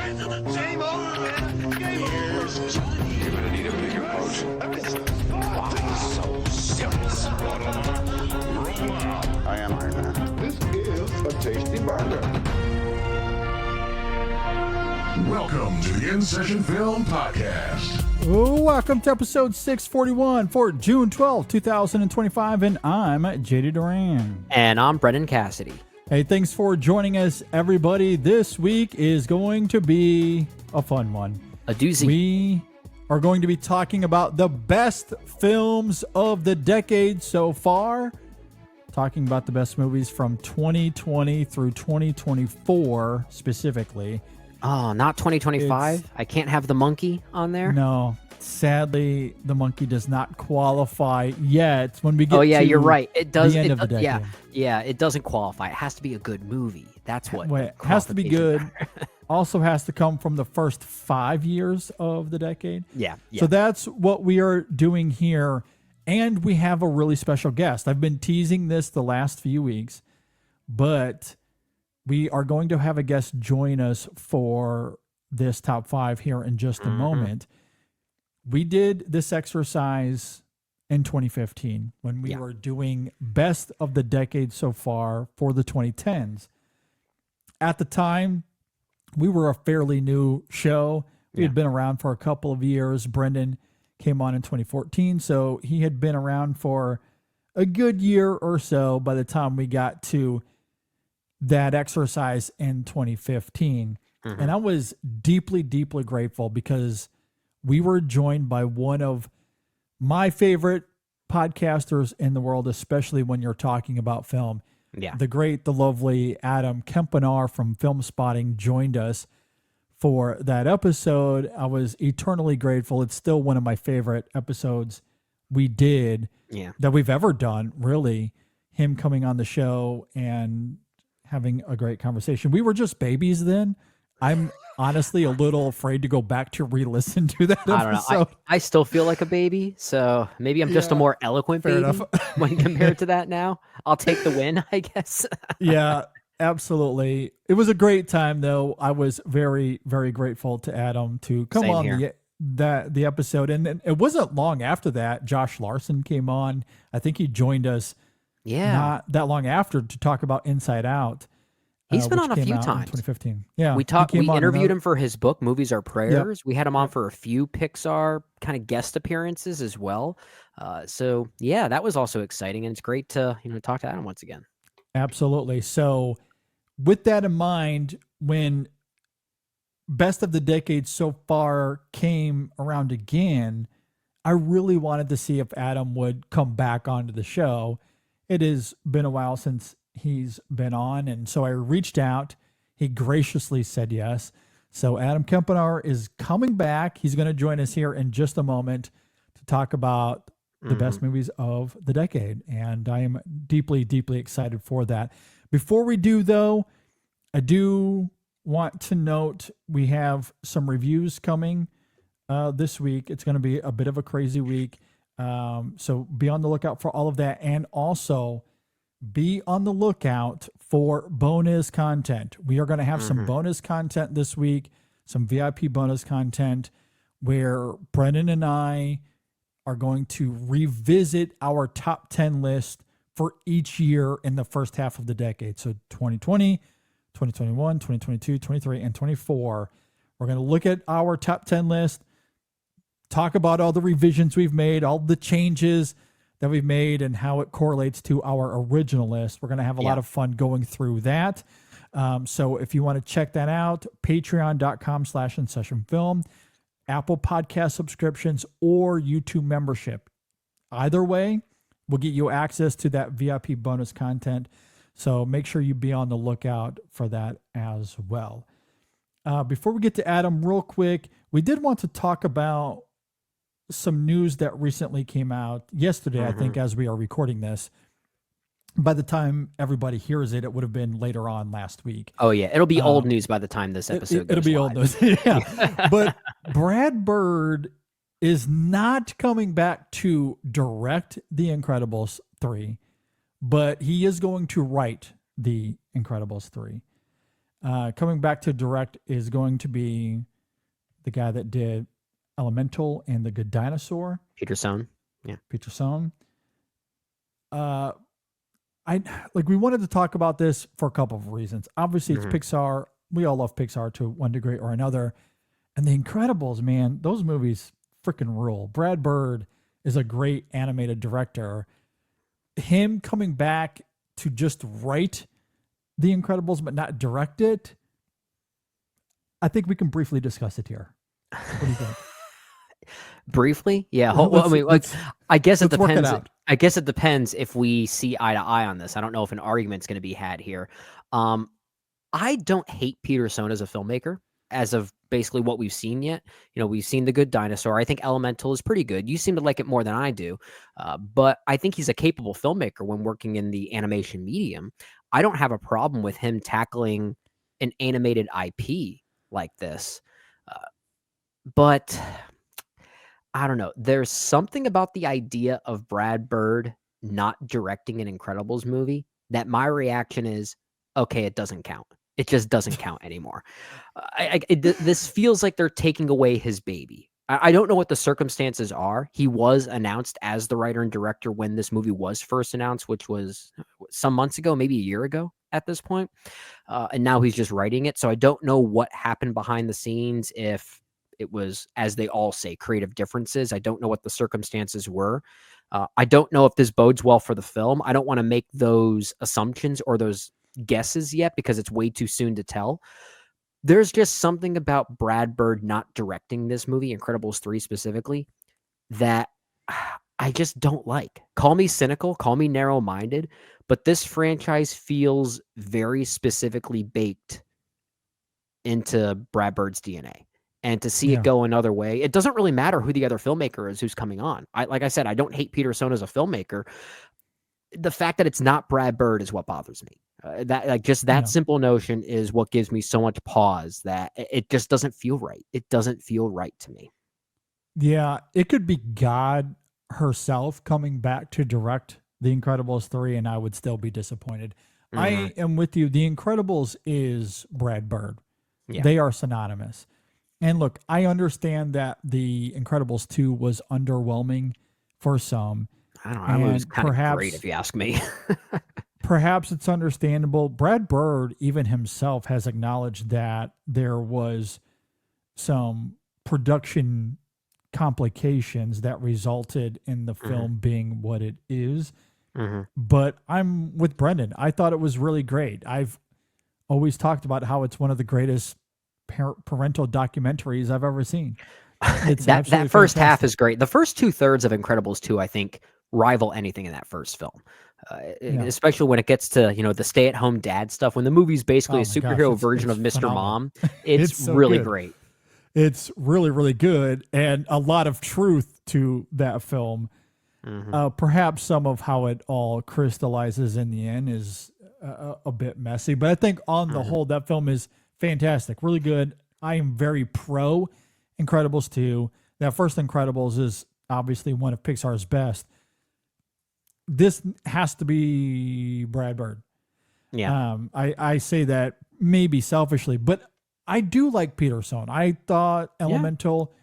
Game over, man. Game over. Johnny. You're gonna need a bigger boat. So serious. I am Iron Man. This is a tasty burger. Welcome to the InSession Film Podcast. Welcome to episode 641 for June 12, 2025, and I'm JD Duran. And I'm Brendan Cassidy. Hey, thanks for joining us, everybody. This week is going to be a fun one. A doozy. We are going to be talking about the best films of the decade so far, talking about the best movies from 2020 through 2024 specifically. Oh, not 2025? I can't have the monkey on there? No, sadly, the monkey does not qualify yet. When we get you're right. It does. the end of the decade. Yeah, it doesn't qualify. It has to be a good movie. That's what. It has to be good. qualifications Also has to come from the first 5 years of the decade. Yeah. So that's what we are doing here. And we have a really special guest. I've been teasing this the last few weeks, but we are going to have a guest join us for this top five here in just a moment. We did this exercise in 2015 when we were doing best of the decade so far for the 2010s. At the time, we were a fairly new show. We had been around for a couple of years. Brendan came on in 2014, so he had been around for a good year or so by the time we got to that exercise in 2015. And I was deeply, deeply grateful because we were joined by one of my favorite podcasters in the world, especially when you're talking about film. Yeah. The great, the lovely Adam Kempenaar from Filmspotting joined us for that episode. I was eternally grateful. It's still one of my favorite episodes we did that we've ever done, really. Him coming on the show and having a great conversation. We were just babies then. I'm honestly a little afraid to go back to re-listen to that I don't episode. know. I still feel like a baby, so maybe I'm just a more eloquent Fair baby enough. when compared to that now. I'll take the win, I guess. Yeah, absolutely. It was a great time, though. I was very, very grateful to Adam to come Same on here. the episode. And then it wasn't long after that, Josh Larson came on. I think he joined us not that long after to talk about Inside Out. He's been which on a came few out in times. 2015. Yeah, We interviewed him for his book, Movies Are Prayers. We had him on for a few Pixar kind of guest appearances as well. So yeah, that was also exciting, and it's great to talk to Adam once again. Absolutely. So with that in mind, when best of the decade so far came around again, I really wanted to see if Adam would come back onto the show. It has been a while since he's been on, and so I reached out. He graciously said yes. So Adam Kempenaar is coming back. He's going to join us here in just a moment to talk about the best movies of the decade, and I am deeply, deeply excited for that. Before we do, though, I do want to note we have some reviews coming this week. It's going to be a bit of a crazy week, so be on the lookout for all of that, and also be on the lookout for bonus content. We are going to have some bonus content this week, some VIP bonus content where Brendan and I are going to revisit our top 10 list for each year in the first half of the decade. So 2020, 2021, 2022, 23, and 24. We're going to look at our top 10 list, talk about all the revisions we've made, all the changes that we've made and how it correlates to our original list. We're going to have a lot of fun going through that. So if you want to check that out, patreon.com/InSessionFilm, Apple Podcast subscriptions, or YouTube membership. Either way will get you access to that VIP bonus content. So make sure you be on the lookout for that as well. Before we get to Adam, real quick, we did want to talk about some news that recently came out yesterday, I think, as we are recording this. By the time everybody hears it, it would have been later on last week. Oh yeah, it'll be old news by the time this episode It'll goes be live. old news. Yeah. But Brad Bird is not coming back to direct The Incredibles 3, but he is going to write The Incredibles 3. Coming back to direct is going to be the guy that did Elemental and The Good Dinosaur, Peter Sohn. Yeah. Peter Sohn. We wanted to talk about this for a couple of reasons. Obviously, it's Pixar. We all love Pixar to one degree or another. And The Incredibles, man, those movies freaking rule. Brad Bird is a great animated director. Him coming back to just write The Incredibles but not direct it, I think we can briefly discuss it here. What do you think? Briefly, yeah. I guess it depends. I guess it depends if we see eye to eye on this. I don't know if an argument's going to be had here. I don't hate Peter Sohn as a filmmaker, as of basically what we've seen yet. We've seen The Good Dinosaur. I think Elemental is pretty good. You seem to like it more than I do, but I think he's a capable filmmaker when working in the animation medium. I don't have a problem with him tackling an animated IP like this, but I don't know. There's something about the idea of Brad Bird not directing an Incredibles movie that my reaction is, okay, it doesn't count. It just doesn't count anymore. This feels like they're taking away his baby. I don't know what the circumstances are. He was announced as the writer and director when this movie was first announced, which was some months ago, maybe a year ago at this point. And now he's just writing it. So I don't know what happened behind the scenes, if it was, as they all say, creative differences. I don't know what the circumstances were. I don't know if this bodes well for the film. I don't want to make those assumptions or those guesses yet because it's way too soon to tell. There's just something about Brad Bird not directing this movie, Incredibles 3 specifically, that I just don't like. Call me cynical, call me narrow-minded, but this franchise feels very specifically baked into Brad Bird's DNA. And to see it go another way, it doesn't really matter who the other filmmaker is who's coming on. Like I said, I don't hate Peter Sohn as a filmmaker. The fact that it's not Brad Bird is what bothers me. That simple notion is what gives me so much pause, that it just doesn't feel right. It doesn't feel right to me. Yeah, it could be God herself coming back to direct The Incredibles 3, and I would still be disappointed. I am with you. The Incredibles is Brad Bird. Yeah. They are synonymous. And look, I understand that The Incredibles 2 was underwhelming for some. I don't know. It was kind of great, if you ask me. Perhaps it's understandable. Brad Bird, even himself, has acknowledged that there was some production complications that resulted in the film being what it is. But I'm with Brendan. I thought it was really great. I've always talked about how it's one of the greatest parental documentaries I've ever seen. That first half is great. The first 2/3 of Incredibles 2, I think, rival anything in that first film. Especially when it gets to, the stay-at-home dad stuff, when the movie's basically a superhero version of Mr. Mom. It's so really great. It's really, really good, and a lot of truth to that film. Perhaps some of how it all crystallizes in the end is a bit messy, but I think on the whole, that film is fantastic, really good. I am very pro Incredibles 2. That first Incredibles is obviously one of Pixar's best. This has to be Brad Bird. Yeah. I say that maybe selfishly, but I do like Peter Sohn. I thought Elemental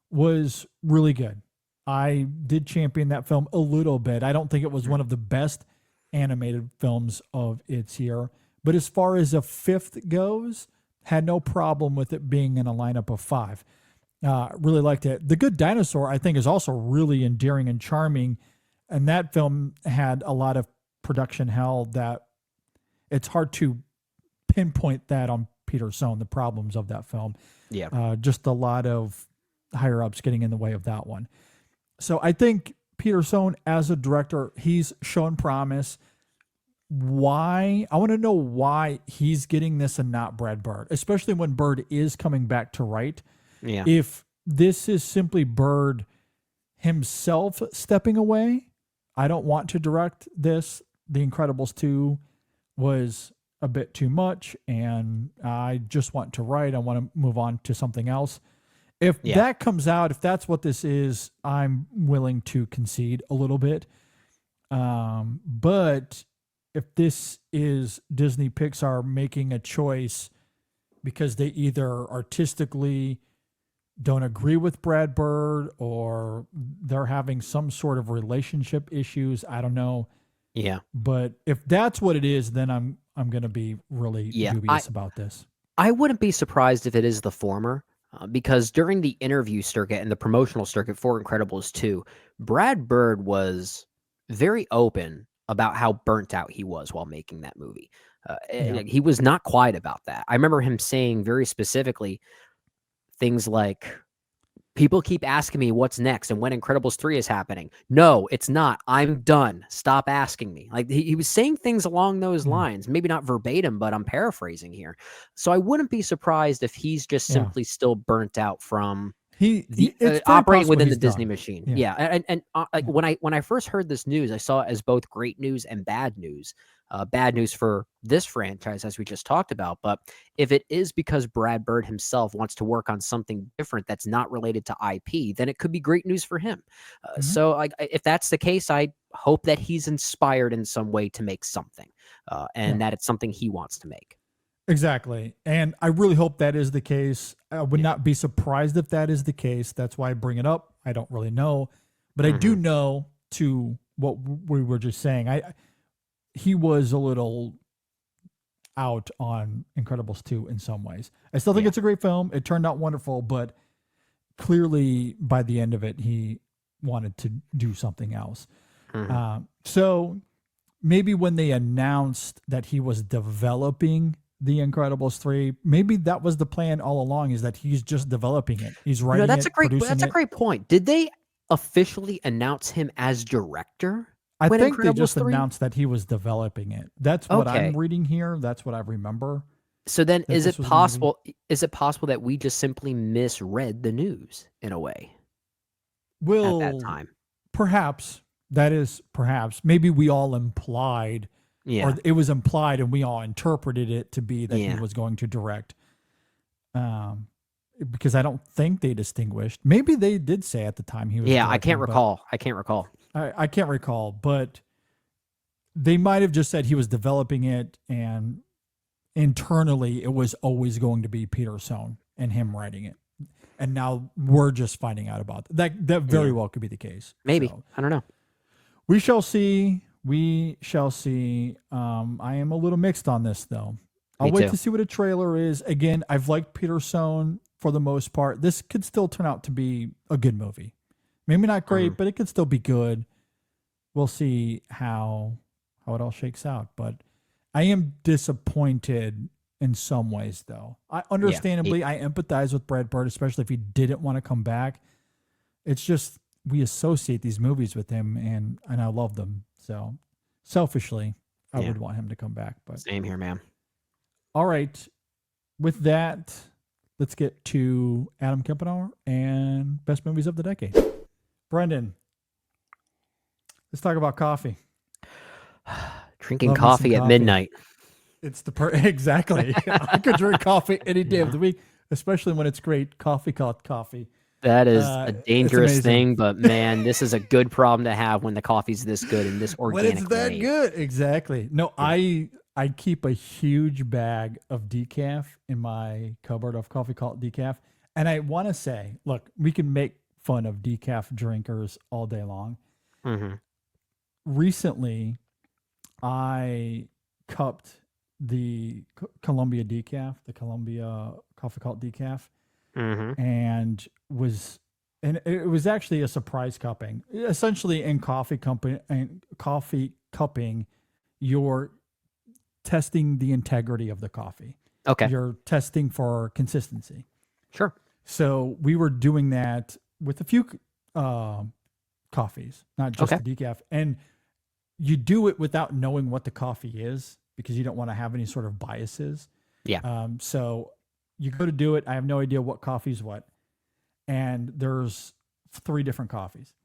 was really good. I did champion that film a little bit. I don't think it was one of the best animated films of its year, but as far as a fifth goes, had no problem with it being in a lineup of 5. Really liked it. The Good Dinosaur, I think, is also really endearing and charming. And that film had a lot of production hell that it's hard to pinpoint that on Peter Sohn, the problems of that film. Yeah. Just a lot of higher ups getting in the way of that one. So I think Peter Sohn as a director, he's shown promise. Why? I want to know why he's getting this and not Brad Bird, especially when Bird is coming back to write. Yeah. If this is simply Bird himself stepping away, I don't want to direct this. The Incredibles 2 was a bit too much, and I just want to write. I want to move on to something else. If that comes out, if that's what this is, I'm willing to concede a little bit. But if this is Disney Pixar making a choice because they either artistically don't agree with Brad Bird or they're having some sort of relationship issues. I don't know. Yeah. But if that's what it is, then I'm going to be really dubious about this. I wouldn't be surprised if it is the former, because during the interview circuit and the promotional circuit for Incredibles 2, Brad Bird was very open about how burnt out he was while making that movie. He was not quiet about that. I remember him saying very specifically things like, people keep asking me what's next and when Incredibles 3 is happening. No, it's not. I'm done. Stop asking me. Like he was saying things along those lines, maybe not verbatim, but I'm paraphrasing here. So I wouldn't be surprised if he's just simply still burnt out from operating within the Disney machine. Yeah. And like when I first heard this news, I saw it as both great news and bad news. Bad news for this franchise, as we just talked about. But if it is because Brad Bird himself wants to work on something different that's not related to IP, then it could be great news for him. So if that's the case, I hope that he's inspired in some way to make something and that it's something he wants to make. Exactly. And I really hope that is the case. I would not be surprised if that is the case. That's why I bring it up. I don't really know. But I do know, to what we were just saying, he was a little out on Incredibles 2 in some ways. I still think it's a great film. It turned out wonderful, but clearly by the end of it, he wanted to do something else. So maybe when they announced that he was developing The Incredibles 3, maybe that was the plan all along, is that he's just developing it. He's writing that's a great point. Did they officially announce him as director? I think they just announced that he was developing it. That's what I'm reading here. That's what I remember. So then is it possible that we just simply misread the news in a way? Well, at that time. Perhaps. That is perhaps. Maybe we all implied, or it was implied and we all interpreted it to be that he was going to direct. Because I don't think they distinguished. Maybe they did say at the time he was directing, I can't recall. I can't recall, but they might have just said he was developing it, and internally it was always going to be Peter Sohn and him writing it. And now we're just finding out about that. That very well could be the case. Maybe. So, I don't know. We shall see. I am a little mixed on this, though. I'll wait to see what a trailer is. Again, I've liked Peter Sohn for the most part. This could still turn out to be a good movie. Maybe not great, but it could still be good. We'll see how it all shakes out. But I am disappointed in some ways, though. I empathize with Brad Bird, especially if he didn't want to come back. It's just we associate these movies with him, and I love them. So selfishly, I would want him to come back. But same here, man. All right. With that, let's get to Adam Kempenaar and best movies of the decade. Brendan, let's talk about coffee. Drinking coffee at midnight. It's exactly. I could drink coffee any day of the week, especially when it's great coffee called coffee. That is a dangerous thing, but man, this is a good problem to have when the coffee's this good and this organic. When it's that good, exactly. No, I keep a huge bag of decaf in my cupboard of coffee called decaf, and I want to say, look, we can make fun of decaf drinkers all day long. Recently, I cupped the Columbia decaf, the Columbia coffee called decaf, and it was actually a surprise cupping. Essentially, in coffee cupping, you're testing the integrity of the coffee. Okay, you're testing for consistency. Sure. So we were doing that with a few coffees, not just the decaf. And you do it without knowing what the coffee is because you don't want to have any sort of biases. Yeah. So you go to do it. I have no idea what coffee's what. And there's 3 different coffees.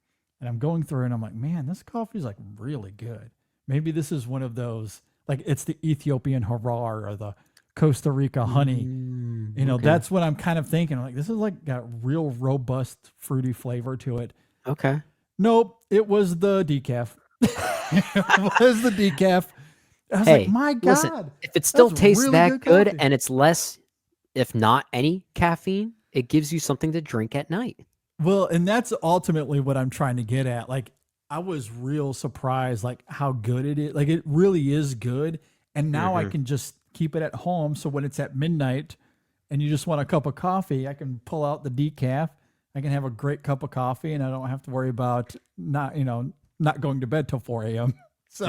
And I'm going through and I'm like, man, this coffee is like really good. Maybe this is one of those, like it's the Ethiopian Harar or the Costa Rica honey. That's what I'm kind of thinking. I'm like, this is like got real robust fruity flavor to it. Okay. Nope. It was the decaf. It was the decaf. I was like, my God. Listen, if it still tastes really that good and it's less if not any caffeine, it gives you something to drink at night. Well, and that's ultimately what I'm trying to get at. Like, I was real surprised, like how good it is. Like, it really is good. And now I can just keep it at home. So when it's at midnight and you just want a cup of coffee, I can pull out the decaf. I can have a great cup of coffee, and I don't have to worry about not going to bed till 4 a.m. So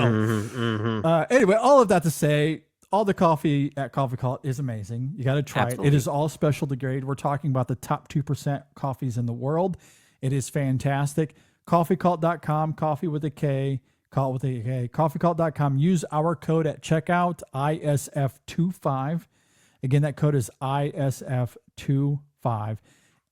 anyway, all of that to say, all the coffee at Coffee Cult is amazing. You got to try it. It is all specialty grade. We're talking about the top 2% coffees in the world. It is fantastic. CoffeeCult.com, coffee with a K, call with a K, CoffeeCult.com. Use our code at checkout, ISF25. Again, that code is ISF25,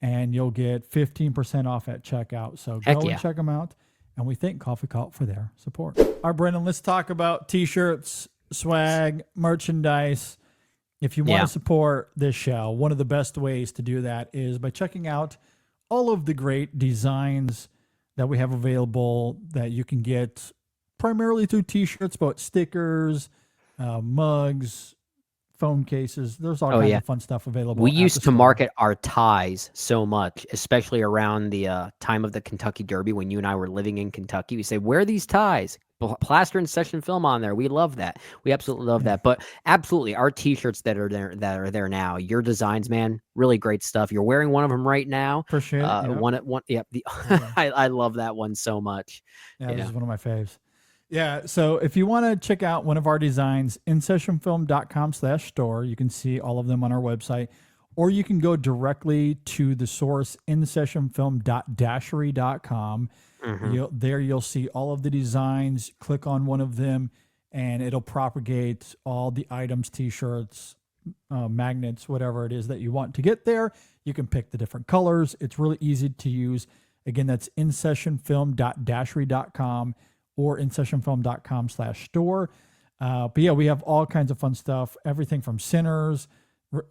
and you'll get 15% off at checkout. So go and check them out. And we thank Coffee Cult for their support. All right, Brendan, let's talk about t-shirts, swag, merchandise. If you want to support this show, one of the best ways to do that is by checking out all of the great designs that we have available that you can get primarily through t-shirts, but stickers, mugs, phone cases. There's all kinds of fun stuff available. We used to market our ties so much, especially around the time of the Kentucky Derby when you and I were living in Kentucky. We say, wear these ties. Plaster InSession Film on there. We love that. We absolutely love that. But absolutely, our t-shirts that are there now, your designs, man, really great stuff. You're wearing one of them right now. Appreciate it. I love that one so much. Yeah, this is one of my faves. Yeah, so if you want to check out one of our designs, InSessionFilm.com/store, you can see all of them on our website, or you can go directly to the source, InSessionFilm.dashery.com. You'll see all of the designs. Click on one of them, and it'll propagate all the items, t-shirts, magnets, whatever it is that you want to get there. You can pick the different colors. It's really easy to use. Again, that's InSessionFilm.dashery.com or InSessionFilm.com/store. But yeah, we have all kinds of fun stuff. Everything from Sinners,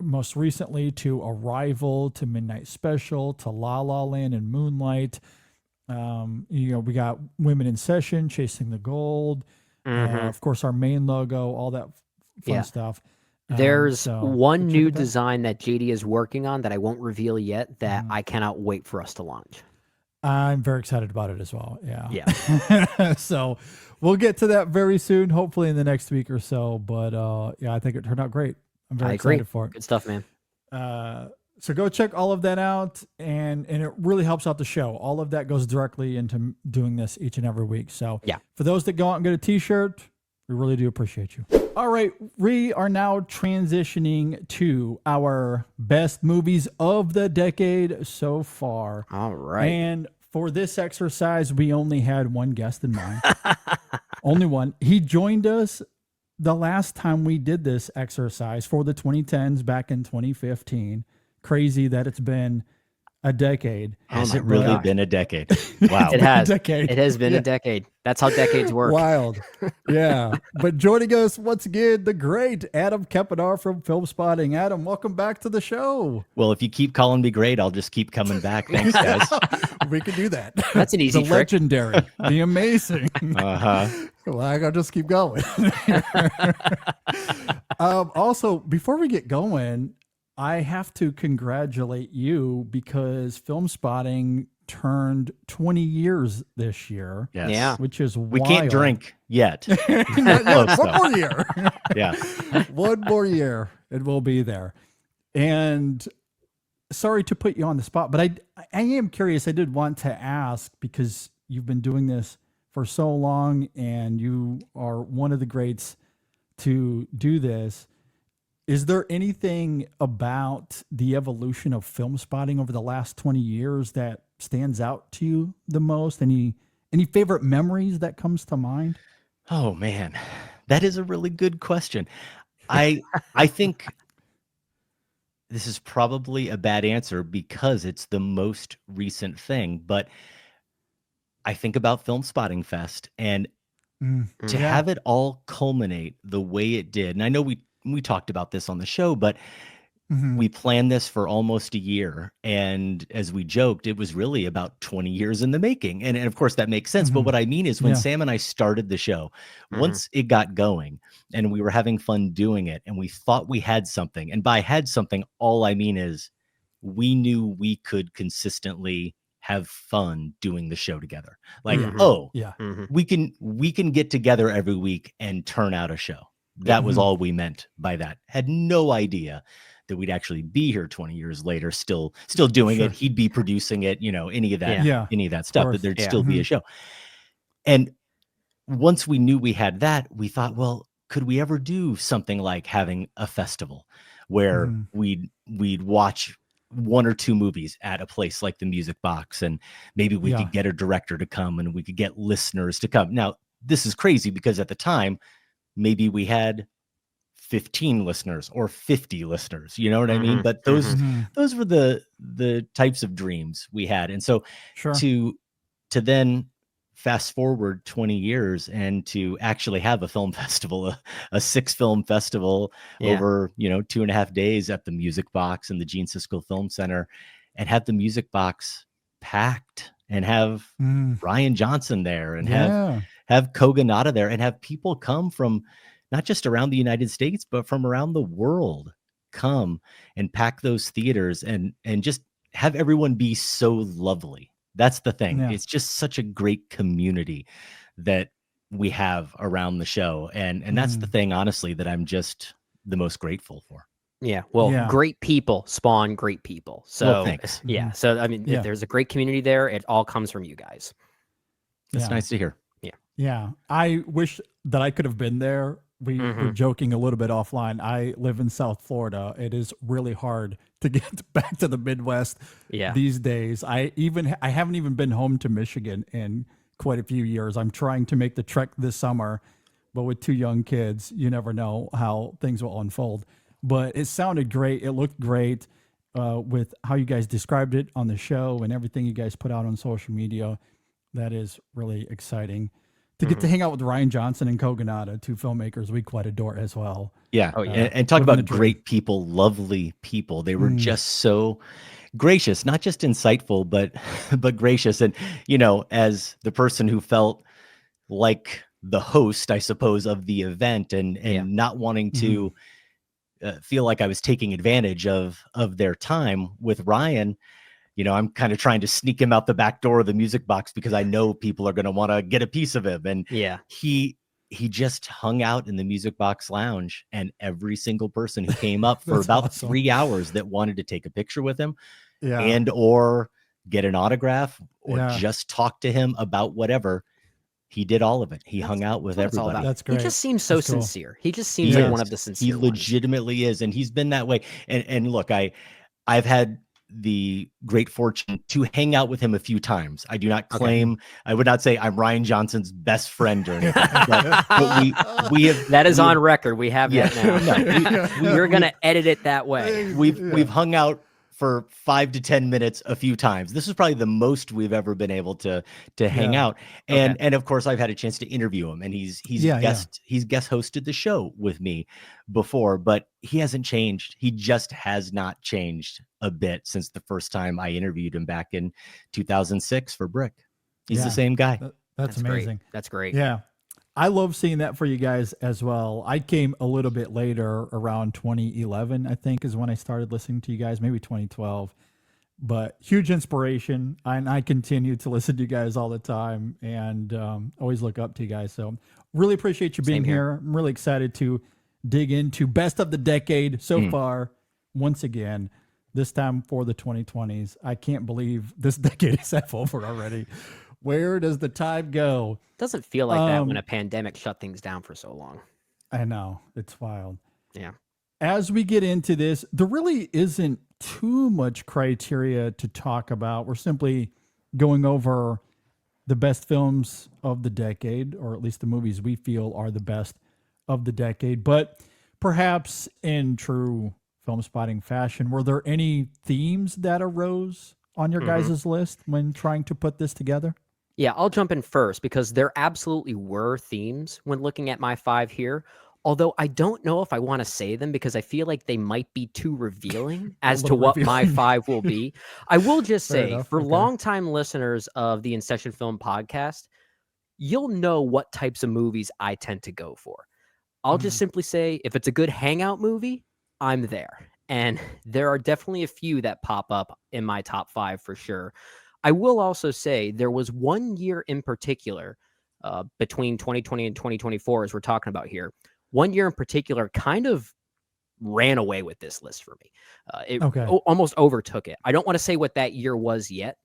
most recently, to Arrival, to Midnight Special, to La La Land and Moonlight. We got Women in Session, Chasing the Gold, of course, our main logo, all that fun stuff. There's one new design that JD is working on that I won't reveal yet that I cannot wait for us to launch. I'm very excited about it as well. Yeah. So we'll get to that very soon, hopefully in the next week or so. But I think it turned out great. I'm very excited for it. Good stuff, man. So go check all of that out, and it really helps out the show. All of that goes directly into doing this each and every week. So for those that go out and get a t-shirt, we really do appreciate you. All right, we are now transitioning to our best movies of the decade so far. All right. And for this exercise, we only had one guest in mind. Only one. He joined us the last time we did this exercise for the 2010s back in 2015. Crazy that it's been a decade. Has it really been a decade? Wow. It has. It has been a decade. That's how decades work. Wild. Yeah. But joining us once again, the great Adam Kempenaar from Filmspotting. Adam, welcome back to the show. Well, if you keep calling me great, I'll just keep coming back. Thanks, guys. We can do that. That's an easy the trick. Legendary. The amazing. Well, I gotta just keep going. Also, before we get going, I have to congratulate you because Filmspotting turned 20 years this year. Yes. Yeah. Which is We wild. can't drink yet. One more year. Yeah. One more year. It will be there. And sorry to put you on the spot, but I am curious. I did want to ask because you've been doing this for so long and you are one of the greats to do this. Is there anything about the evolution of Filmspotting over the last 20 years that stands out to you the most? Any favorite memories that comes to mind? Oh man, that is a really good question. I think this is probably a bad answer because it's the most recent thing, but I think about Filmspotting Fest and to have it all culminate the way it did. And I know we talked about this on the show, but we planned this for almost a year. And as we joked, it was really about 20 years in the making. And of course, that makes sense. But what I mean is when Sam and I started the show, once it got going and we were having fun doing it and we thought we had something, and by had something, all I mean is we knew we could consistently have fun doing the show together. Like, we can get together every week and turn out a show. That was all we meant by that. Had no idea that we'd actually be here 20 years later, still doing it. He'd be producing it, any of that stuff, that there'd still be a show. And once we knew we had that, we thought, well, could we ever do something like having a festival where we'd watch 1 or 2 movies at a place like the Music Box, and maybe we could get a director to come and we could get listeners to come. Now, this is crazy because at the time, maybe we had 15 listeners or 50 listeners, you know what I mean? But those were the types of dreams we had. And so to then fast forward 20 years and to actually have a film festival, a 6-film festival over, 2.5 days at the Music Box and the Gene Siskel Film Center, and have the Music Box packed and have Ryan Johnson there and have Kogonada there and have people come from not just around the United States, but from around the world come and pack those theaters and just have everyone be so lovely. That's the thing. Yeah. It's just such a great community that we have around the show. And that's the thing, honestly, that I'm just the most grateful for. Yeah. Well, great people spawn great people. So thanks. Yeah. So, I mean, if there's a great community there, it all comes from you guys. That's nice to hear. Yeah. Yeah. I wish that I could have been there. We were joking a little bit offline. I live in South Florida. It is really hard to get back to the Midwest these days. I haven't even been home to Michigan in quite a few years. I'm trying to make the trek this summer, but with 2 young kids, you never know how things will unfold. But it sounded great. It looked great with how you guys described it on the show and everything you guys put out on social media. That is really exciting. To get to hang out with Ryan Johnson and Kogonada, 2 filmmakers we quite adore as well. Yeah. And talk about great people, lovely people. They were just so gracious, not just insightful, but gracious. And, as the person who felt like the host, I suppose, of the event and not wanting to feel like I was taking advantage of their time with Ryan, I'm kind of trying to sneak him out the back door of the Music Box because I know people are going to want to get a piece of him. And he just hung out in the Music Box lounge, and every single person who came up for about awesome. 3 hours that wanted to take a picture with him and or get an autograph or just talk to him about whatever, he did all of it. He hung out with everybody. That's great. He just seems so sincere. He just seems like one of the sincere He legitimately is. And he's been that way. And look, I've had the great fortune to hang out with him a few times. I do not claim, I would not say I'm Ryan Johnson's best friend or anything, but we have, that is on record. We have that now. You're going to edit it that way. We've hung out for 5 to 10 minutes a few times. This is probably the most we've ever been able to hang out. And of course I've had a chance to interview him, and he's guest hosted the show with me before, but he hasn't changed. He just has not changed a bit since the first time I interviewed him back in 2006 for Brick. He's the same guy. That's amazing. Great. That's great. Yeah. I love seeing that for you guys as well. I came a little bit later, around 2011, I think, is when I started listening to you guys, maybe 2012. But huge inspiration, and I continue to listen to you guys all the time, and always look up to you guys. So really appreciate you being here. I'm really excited to dig into best of the decade so far once again, this time for the 2020s. I can't believe this decade is half over already. Where does the time go? Doesn't feel like that when a pandemic shut things down for so long. I know. It's wild. Yeah. As we get into this, there really isn't too much criteria to talk about. We're simply going over the best films of the decade, or at least the movies we feel are the best of the decade. But perhaps in true Filmspotting fashion, were there any themes that arose on your guys' list when trying to put this together? Yeah, I'll jump in first because there absolutely were themes when looking at my 5 here. Although I don't know if I want to say them because I feel like they might be too revealing as to what my 5 will be. I will just say, for longtime listeners of the InSession Film Podcast, you'll know what types of movies I tend to go for. I'll just simply say, if it's a good hangout movie, I'm there. And there are definitely a few that pop up in my top 5 for sure. I will also say there was one year in particular between 2020 and 2024, as we're talking about here. One year in particular kind of ran away with this list for me. It almost overtook it. I don't want to say what that year was yet.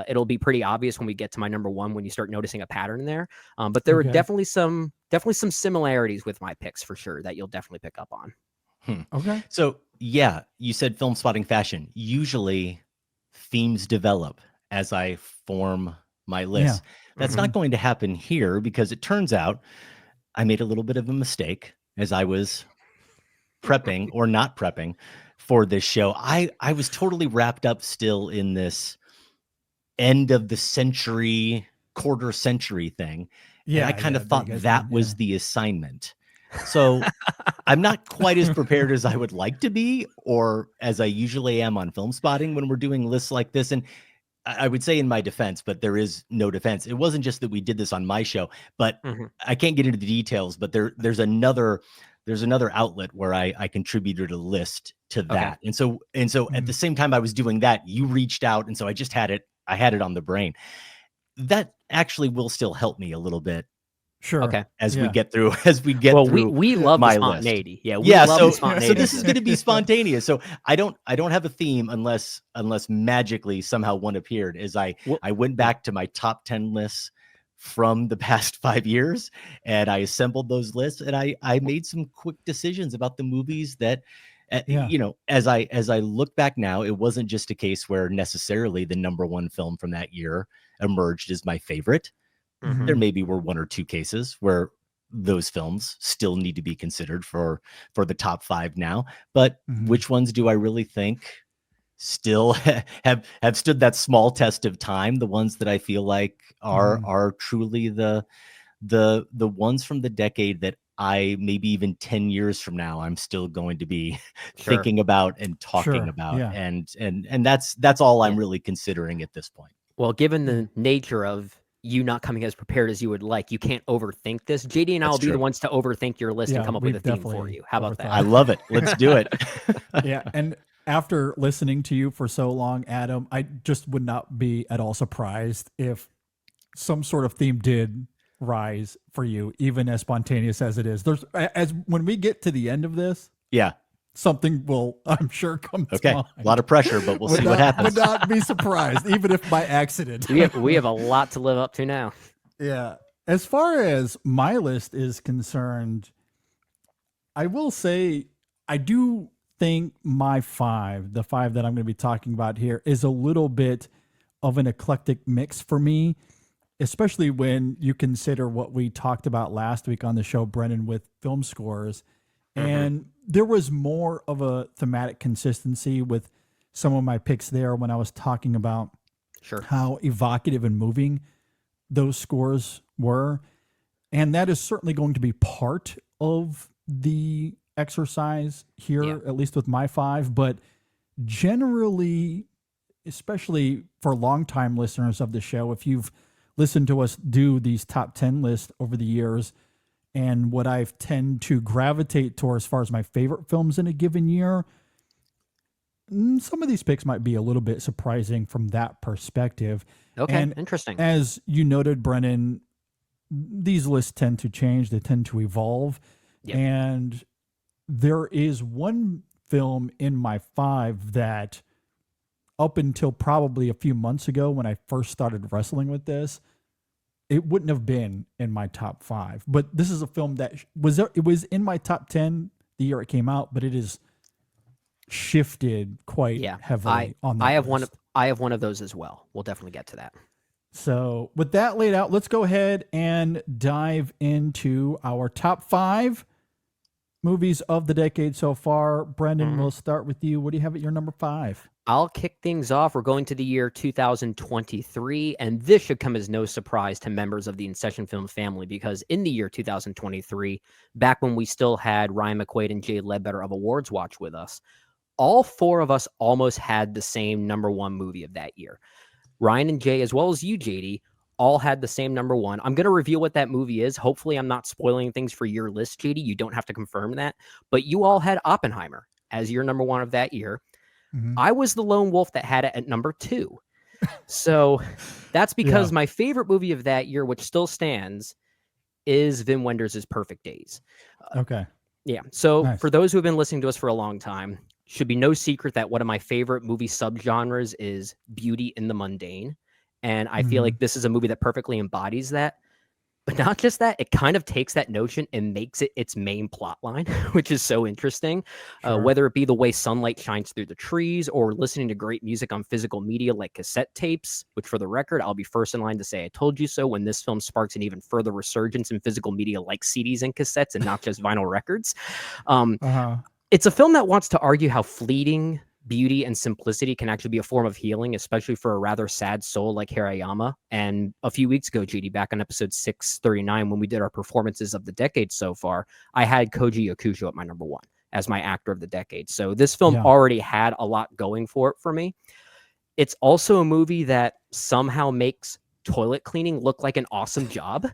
It'll be pretty obvious when we get to my number 1 when you start noticing a pattern there. But there were definitely some similarities with my picks for sure that you'll definitely pick up on. Okay. So yeah, you said film spotting fashion. Usually themes develop as I form my list. That's not going to happen here because it turns out I made a little bit of a mistake as I was prepping or not prepping for this show. I was totally wrapped up still in this end of the century, quarter century thing. Yeah. And I kind of thought that was the assignment. So I'm not quite as prepared as I would like to be, or as I usually am on Film Spotting when we're doing lists like this. And I would say in my defense, but there is no defense. It wasn't just that we did this on my show, but I can't get into the details, but there's another outlet where I contributed a list to that. And so at the same time I was doing that, you reached out. And so I just had it on the brain. That actually will still help me a little bit. Sure. Okay. As we get through, we love my the spontaneity. list. Yeah. So this is going to be spontaneous. So I don't have a theme unless magically somehow one appeared. As I went back to my top 10 lists from the past 5 years, and I assembled those lists, and I made some quick decisions about the movies that, as I look back now, it wasn't just a case where necessarily the number 1 film from that year emerged as my favorite. There maybe were 1 or 2 cases where those films still need to be considered for the top 5 now. But which ones do I really think still have stood that small test of time? The ones that I feel like are truly the ones from the decade that I maybe even 10 years from now I'm still going to be thinking about and talking about. And that's all I'm really considering at this point. Well, given the nature of you not coming as prepared as you would like, you can't overthink this. JD and I will be the ones to overthink your list and come up with a theme for you. How about that? I love it. Let's do it. And after listening to you for so long, Adam, I just would not be at all surprised if some sort of theme did rise for you, even as spontaneous as it is. When we get to the end of this, something will, I'm sure, come to mind. A lot of pressure, but we'll see what happens. Would not be surprised, even if by accident. We have a lot to live up to now. Yeah. As far as my list is concerned, I will say I do think my 5, the 5 that I'm going to be talking about here, is a little bit of an eclectic mix for me, especially when you consider what we talked about last week on the show, Brennan, with film scores. And there was more of a thematic consistency with some of my picks there when I was talking about how evocative and moving those scores were. And that is certainly going to be part of the exercise here, at least with my 5. But generally, especially for longtime listeners of the show, if you've listened to us do these top 10 lists over the years, and what I've tend to gravitate toward as far as my favorite films in a given year, some of these picks might be a little bit surprising from that perspective. Okay, and interesting. As you noted, Brennan, these lists tend to change. They tend to evolve. And there is one film in my 5 that up until probably a few months ago when I first started wrestling with this, it wouldn't have been in my top 5, but this is a film that it was in my top 10 the year it came out, but it is shifted quite heavily on that. I have one of those as well. We'll definitely get to that. So with that laid out, let's go ahead and dive into our top 5 movies of the decade so far. Brendan, we'll start with you. What do you have at your number 5? I'll kick things off. We're going to the year 2023, and this should come as no surprise to members of the InSession Film family, because in the year 2023, back when we still had Ryan McQuaid and Jay Ledbetter of Awards Watch with us, all 4 of us almost had the same number 1 movie of that year. Ryan and Jay, as well as you, JD, all had the same number 1. I'm going to reveal what that movie is. Hopefully, I'm not spoiling things for your list, JD. You don't have to confirm that. But you all had Oppenheimer as your number 1 of that year. I was the lone wolf that had it at number 2. So that's because my favorite movie of that year, which still stands, is Wim Wenders' Perfect Days. Okay. Yeah. So for those who have been listening to us for a long time, should be no secret that one of my favorite movie subgenres is beauty in the mundane. And I feel like this is a movie that perfectly embodies that. But not just that, it kind of takes that notion and makes it its main plot line, which is so interesting. Whether it be the way sunlight shines through the trees or listening to great music on physical media like cassette tapes, which for the record, I'll be first in line to say I told you so when this film sparks an even further resurgence in physical media like CDs and cassettes and not just vinyl records. It's a film that wants to argue how fleeting beauty and simplicity can actually be a form of healing, especially for a rather sad soul like Hirayama. And a few weeks ago, GD, back on episode 639, when we did our performances of the decade so far, I had Koji Yakusho at my number 1 as my actor of the decade. So this film already had a lot going for it for me. It's also a movie that somehow makes toilet cleaning look like an awesome job.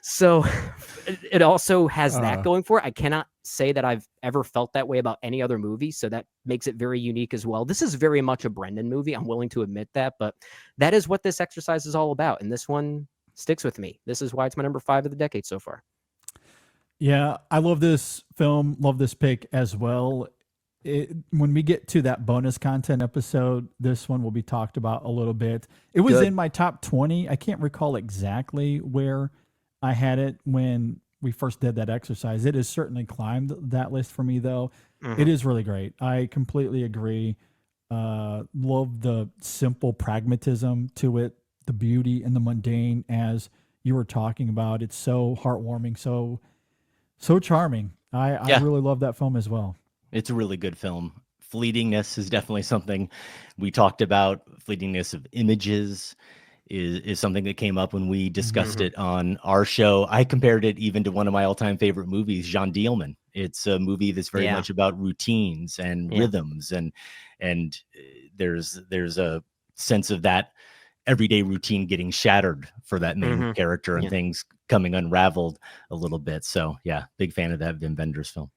So it also has that going for it. I cannot say that I've ever felt that way about any other movie. So that makes it very unique as well. This is very much a Brendan movie. I'm willing to admit that, but that is what this exercise is all about. And this one sticks with me. This is why it's my number 5 of the decade so far. Yeah, I love this film. Love this pick as well. When we get to that bonus content episode, this one will be talked about a little bit. It was in my top 20. I can't recall exactly where I had it when we first did that exercise. It has certainly climbed that list for me, though. It is really great. I completely agree. Love the simple pragmatism to it, the beauty and the mundane, as you were talking about. It's so heartwarming, so charming. I really love that film as well. It's a really good film. Fleetingness is definitely something we talked about. Fleetingness of images is something that came up when we discussed it on our show. I compared it even to one of my all-time favorite movies, Jean Dielman. It's a movie that's very much about routines and rhythms, and there's a sense of that everyday routine getting shattered for that main character and things coming unraveled a little bit. So yeah, big fan of that Wim Wenders film.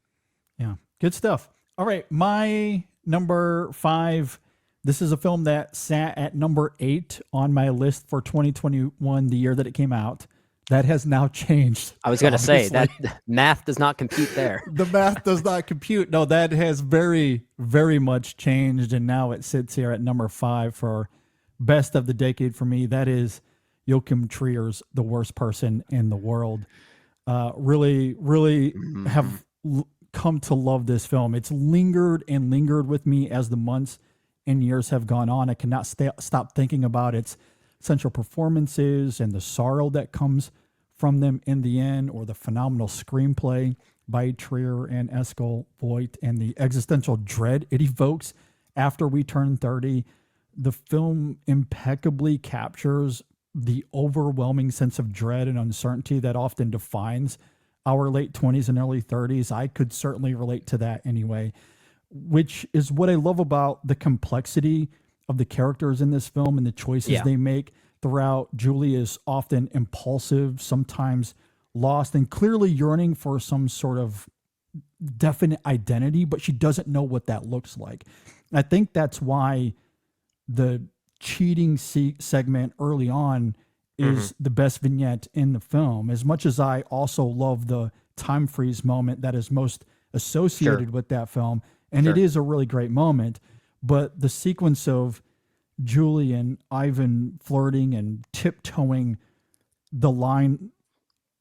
Yeah. Good stuff. All right. My number 5. This is a film that sat at number 8 on my list for 2021, the year that it came out. That has now changed. I was going to say that math does not compute there. The math does not compute. No, that has very, very much changed. And now it sits here at number 5 for best of the decade for me. That is Joachim Trier's The Worst Person in the World. Really have come to love this film. It's lingered with me as the months and years have gone on. I cannot stop thinking about its central performances and the sorrow that comes from them in the end, or the phenomenal screenplay by Trier and Eskil Voigt, and the existential dread it evokes after we turn 30. The film impeccably captures the overwhelming sense of dread and uncertainty that often defines our late 20s and early 30s. I could certainly relate to that anyway, which is what I love about the complexity of the characters in this film and the choices they make throughout. Julie is often impulsive, sometimes lost, and clearly yearning for some sort of definite identity, but she doesn't know what that looks like. I think that's why the cheating segment early on is the best vignette in the film, as much as I also love the time freeze moment that is most associated with that film. And it is a really great moment, but the sequence of Julie and Ivan flirting and tiptoeing the line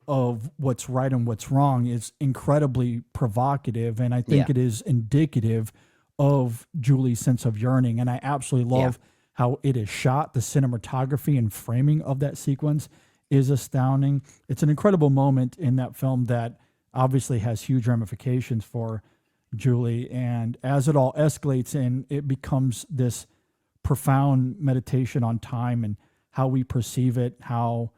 of what's right and what's wrong is incredibly provocative. And I think it is indicative of Julie's sense of yearning. And I absolutely love how it is shot. The cinematography and framing of that sequence is astounding. It's an incredible moment in that film that obviously has huge ramifications for Julie. And as it all escalates and it becomes this profound meditation on time and how we perceive it, how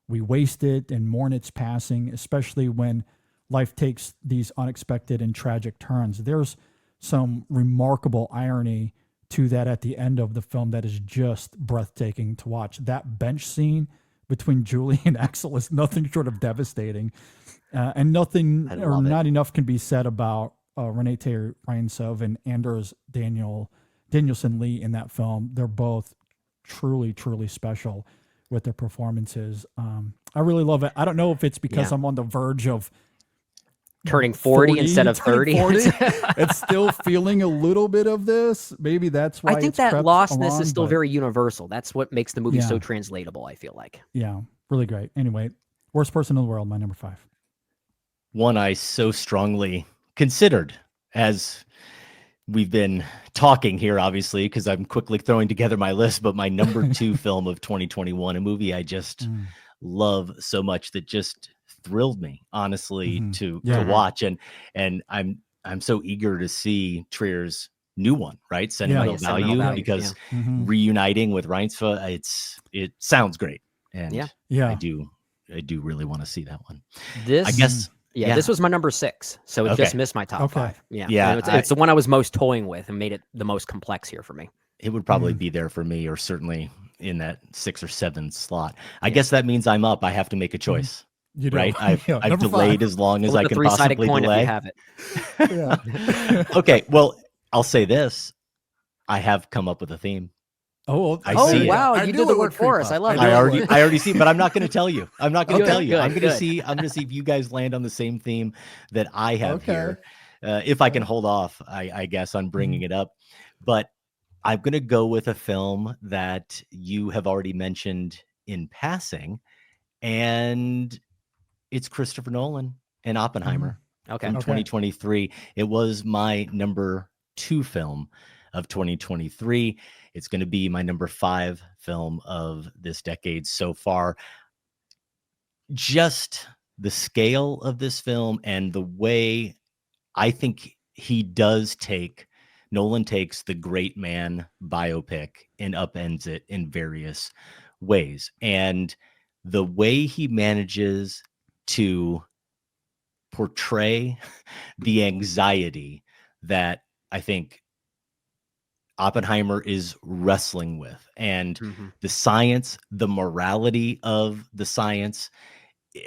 we waste it and mourn its passing, especially when life takes these unexpected and tragic turns. There's some remarkable irony to that at the end of the film that is just breathtaking to watch. That bench scene between Julie and Axel is nothing short of devastating. And nothing or not enough can be said about Renate Reinsov and Anders Danielson Lee in that film. They're both truly, truly special with their performances. I really love it. I don't know if it's because I'm on the verge of turning 40 instead of 30. It's still feeling a little bit of this. Maybe that's why I think that lostness is still very universal. That's what makes the movie so translatable, I feel like. Yeah, really great. Anyway, worst person in the world, my number 5. One I so strongly considered as we've been talking here, obviously, because I'm quickly throwing together my list, but my number 2 film of 2021, a movie I just love so much that just thrilled me, honestly, to watch. And I'm so eager to see Trier's new one, right? Sentimental Value, because reuniting with Reinsva, it sounds great. And I do really want to see that one. I guess. Yeah, this was my number 6, so it just missed my top 5. Yeah, it's the one I was most toying with and made it the most complex here for me. It would probably be there for me, or certainly in that 6 or 7 slot. I guess that means I'm up. I have to make a choice. You do. Right? I've delayed 5. As long as I can possibly delay. If you have it. Okay, well, I'll say this: I have come up with a theme. Oh, wow! You did the work for us. I love it. I already see, but I'm not going to tell you. I'm not going to tell you. I'm going to see. I'm going to see if you guys land on the same theme that I have here. If I can hold off, I guess, on bringing it up. But I'm going to go with a film that you have already mentioned in passing, and it's Christopher Nolan and Oppenheimer. From 2023. It was my number 2 film of 2023. It's going to be my number 5 film of this decade so far. Just the scale of this film and the way I think Nolan takes the great man biopic and upends it in various ways. And the way he manages to portray the anxiety that I think Oppenheimer is wrestling with, and the science, the morality of the science,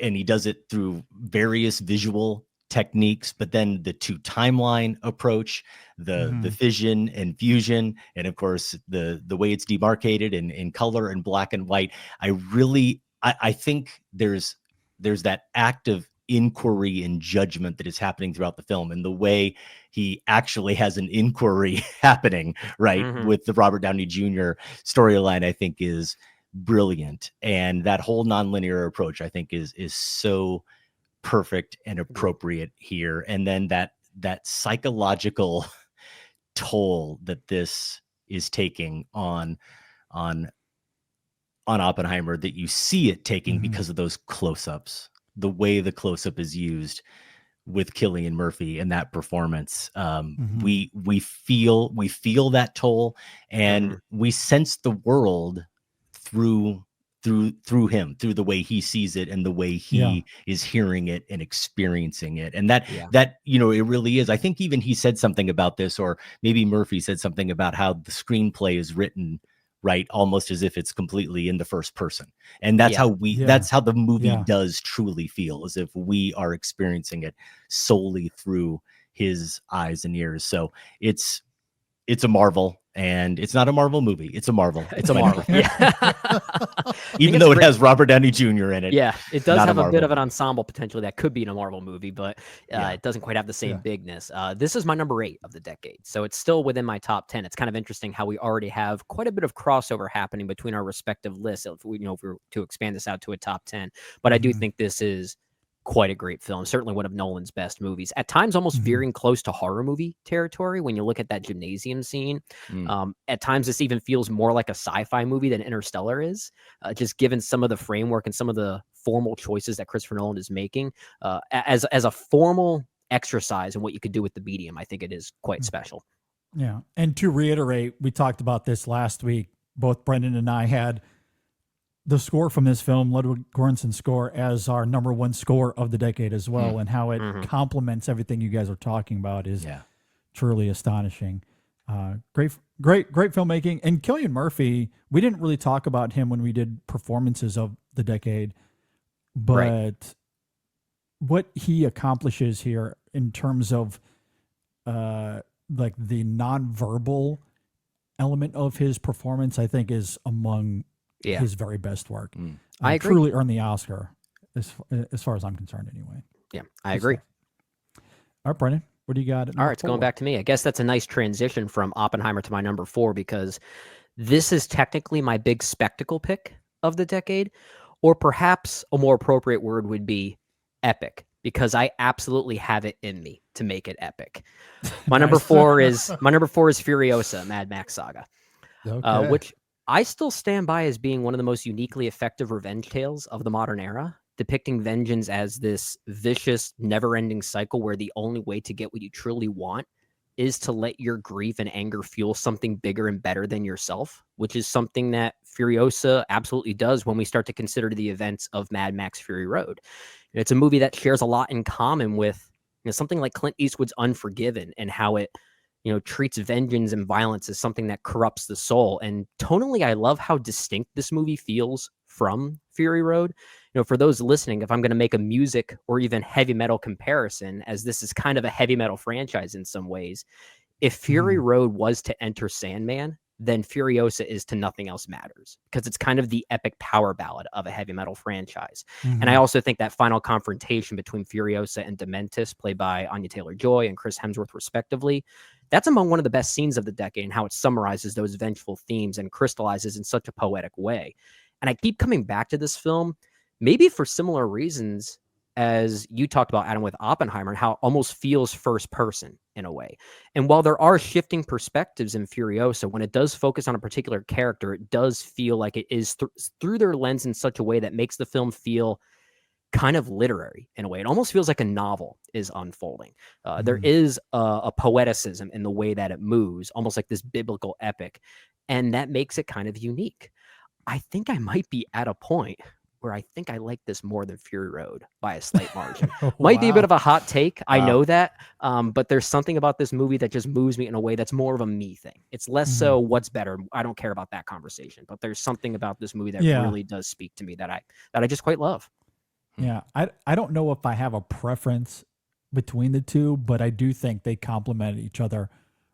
and he does it through various visual techniques, but then the 2 timeline approach, the fission and fusion, and of course the way it's demarcated in color and black and white. I think there's that act of inquiry and judgment that is happening throughout the film, and the way he actually has an inquiry happening with the Robert Downey Jr. storyline, I think is brilliant. And that whole nonlinear approach, I think is so perfect and appropriate here. And then that psychological toll that this is taking on Oppenheimer, that you see it taking because of those close-ups, the way the close-up is used with Cillian Murphy and that performance. We feel that toll, and we sense the world through him, through the way he sees it and the way he is hearing it and experiencing it. And that it really is. I think even he said something about this, or maybe Murphy said something about how the screenplay is written right, almost as if it's completely in the first person. And that's how that's how the movie does truly feel, as if we are experiencing it solely through his eyes and ears. So it's a marvel. And it's not a Marvel movie. It's a Marvel. It's a Marvel. Even though it has Robert Downey Jr. in it. Yeah, it does have a bit of an ensemble potential that could be in a Marvel movie, but it doesn't quite have the same bigness. This is my number 8 of the decade, so it's still within my top 10. It's kind of interesting how we already have quite a bit of crossover happening between our respective lists. If we were to expand this out to a top 10, but I do think this is quite a great film. Certainly one of Nolan's best movies. At times, almost veering close to horror movie territory when you look at that gymnasium scene. At times, this even feels more like a sci-fi movie than Interstellar is, just given some of the framework and some of the formal choices that Christopher Nolan is making. As a formal exercise in what you could do with the medium, I think it is quite special. Yeah. And to reiterate, we talked about this last week. Both Brendan and I had the score from this film, Ludwig Göransson's score, as our number one score of the decade as well, and how it complements everything you guys are talking about is truly astonishing. Great filmmaking. And Cillian Murphy, we didn't really talk about him when we did performances of the decade, but what he accomplishes here in terms of like the nonverbal element of his performance, I think is among his very best work. I agree. Truly earned the Oscar, as far as I'm concerned, anyway. Yeah, I agree. All right, Brendan, what do you got? All right, it's going back to me. I guess that's a nice transition from Oppenheimer to my number 4, because this is technically my big spectacle pick of the decade, or perhaps a more appropriate word would be epic, because I absolutely have it in me to make it epic. My number 4 is Furiosa, Mad Max Saga, which I still stand by as being one of the most uniquely effective revenge tales of the modern era, depicting vengeance as this vicious, never-ending cycle where the only way to get what you truly want is to let your grief and anger fuel something bigger and better than yourself, which is something that Furiosa absolutely does when we start to consider the events of Mad Max Fury Road. It's a movie that shares a lot in common with something like Clint Eastwood's Unforgiven, and how it treats vengeance and violence as something that corrupts the soul. And tonally, I love how distinct this movie feels from Fury Road. For those listening, if I'm going to make a music or even heavy metal comparison, as this is kind of a heavy metal franchise in some ways, if Fury Road was to enter Sandman, then Furiosa is to Nothing Else Matters, because it's kind of the epic power ballad of a heavy metal franchise. And I also think that final confrontation between Furiosa and Dementis, played by Anya Taylor-Joy and Chris Hemsworth respectively, that's among one of the best scenes of the decade, and how it summarizes those vengeful themes and crystallizes in such a poetic way. And I keep coming back to this film, maybe for similar reasons as you talked about, Adam, with Oppenheimer, and how it almost feels first person in a way. And while there are shifting perspectives in Furiosa, when it does focus on a particular character, it does feel like it is through their lens in such a way that makes the film feel kind of literary in a way. It almost feels like a novel is unfolding. There is a poeticism in the way that it moves, almost like this biblical epic, and that makes it kind of unique. I think I might be at a point where I think I like this more than Fury Road by a slight margin. Might be a bit of a hot take. I know that. But there's something about this movie that just moves me in a way that's more of a me thing. It's less so what's better. I don't care about that conversation, but there's something about this movie that really does speak to me that I just quite love. Yeah. I don't know if I have a preference between the two, but I do think they complement each other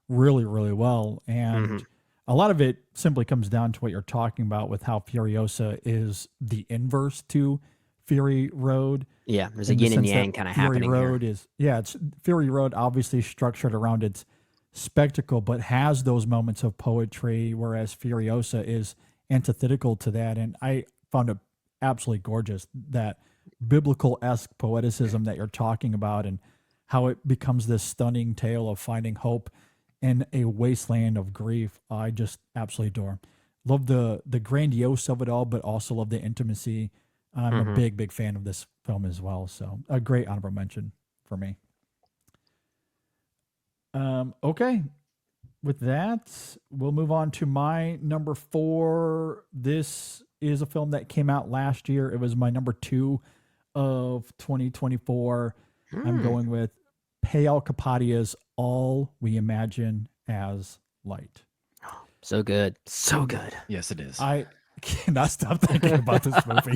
really, really well. And a lot of it simply comes down to what you're talking about with how Furiosa is the inverse to Fury Road. Yeah, there's a yin and yang kind of happening Road here. It's Fury Road obviously structured around its spectacle, but has those moments of poetry, whereas Furiosa is antithetical to that. And I found it absolutely gorgeous, that biblical-esque poeticism that you're talking about, and how it becomes this stunning tale of finding hope in a wasteland of grief. I just absolutely adore. Love the grandiose of it all, but also love the intimacy. I'm a big fan of this film as well. So a great honorable mention for me. Okay. With that, we'll move on to my number 4. This is a film that came out last year. It was my number 2 of 2024. I'm going with Payal Kapadia's All We Imagine as Light. So good. So good. Yes, it is. I cannot stop thinking about this movie.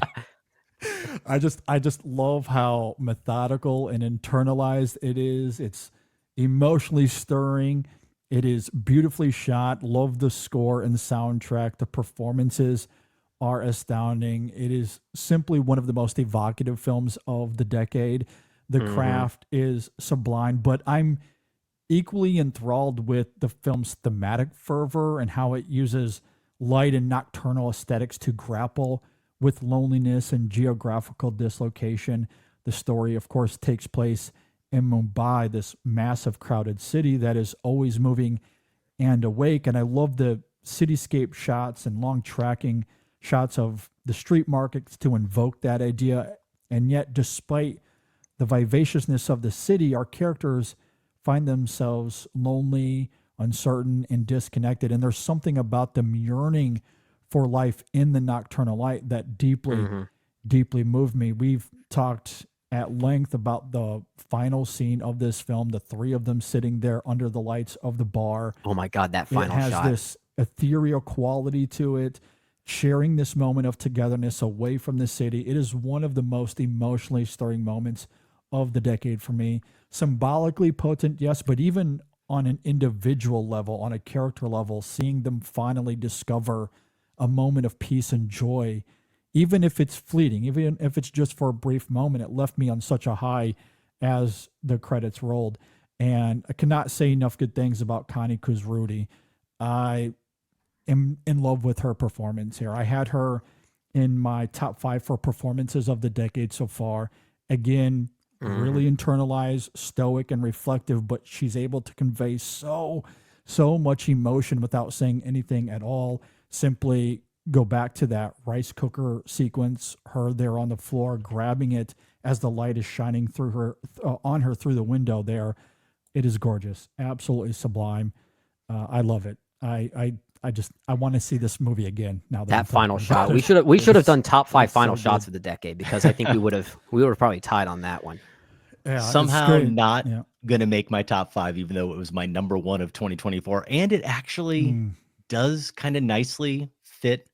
I just love how methodical and internalized it is. It's emotionally stirring. It is beautifully shot. Love the score and soundtrack. The performances are astounding. It is simply one of the most evocative films of the decade. The craft is sublime, but I'm equally enthralled with the film's thematic fervor and how it uses light and nocturnal aesthetics to grapple with loneliness and geographical dislocation. The story, of course, takes place in Mumbai, this massive crowded city that is always moving and awake. And I love the cityscape shots and long tracking shots of the street markets to invoke that idea. And yet, despite the vivaciousness of the city, our characters find themselves lonely, uncertain, and disconnected. And there's something about them yearning for life in the nocturnal light that deeply moved me. We've talked at length about the final scene of this film, the three of them sitting there under the lights of the bar. Oh my God, that final shot. It has shot. this ethereal quality to it, sharing this moment of togetherness away from the city. It is one of the most emotionally stirring moments of the decade for me. Symbolically potent, yes, but even on an individual level, on a character level, seeing them finally discover a moment of peace and joy, even if it's fleeting, even if it's just for a brief moment, it left me on such a high as the credits rolled. And I cannot say enough good things about Connie Kuzrudi. I am in love with her performance here. I had her in my top 5 for performances of the decade so far. Again, really internalized, stoic, and reflective, but she's able to convey so much emotion without saying anything at all. Simply go back to that rice cooker sequence, her there on the floor, grabbing it as the light is shining through her, on her through the window there. It is gorgeous. Absolutely sublime. I love it. I want to see this movie again. Now that final shot, we should have done top 5 final shots of the decade, because I think we would have probably tied on that one. Yeah, somehow not gonna make my top 5, even though it was my number 1 of 2024, and it actually does kind of nicely fit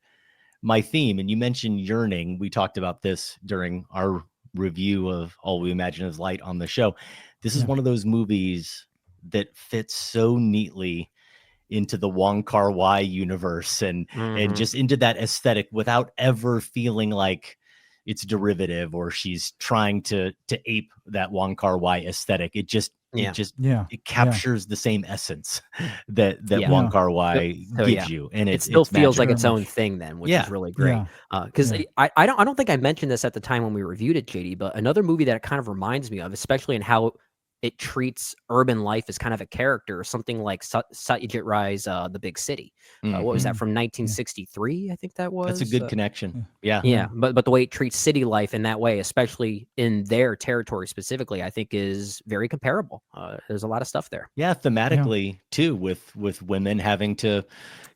my theme. And you mentioned yearning. We talked about this during our review of All We Imagine Is Light on the show. This is one of those movies that fits so neatly into the Wong Kar-wai universe and just into that aesthetic without ever feeling like it's derivative or she's trying to ape that Wong Kar-wai aesthetic. It captures the same essence that Wong Kar-wai gives you, and it still feels like its own thing then, which is really great. Because I don't think I mentioned this at the time when we reviewed it, JD, but another movie that it kind of reminds me of, especially in how it treats urban life as kind of a character, something like Satyajit Ray's The Big City. What was that, from 1963? I think that was. That's a good connection. But the way it treats city life in that way, especially in their territory specifically, I think is very comparable. There's a lot of stuff there. Yeah, thematically too, with women having to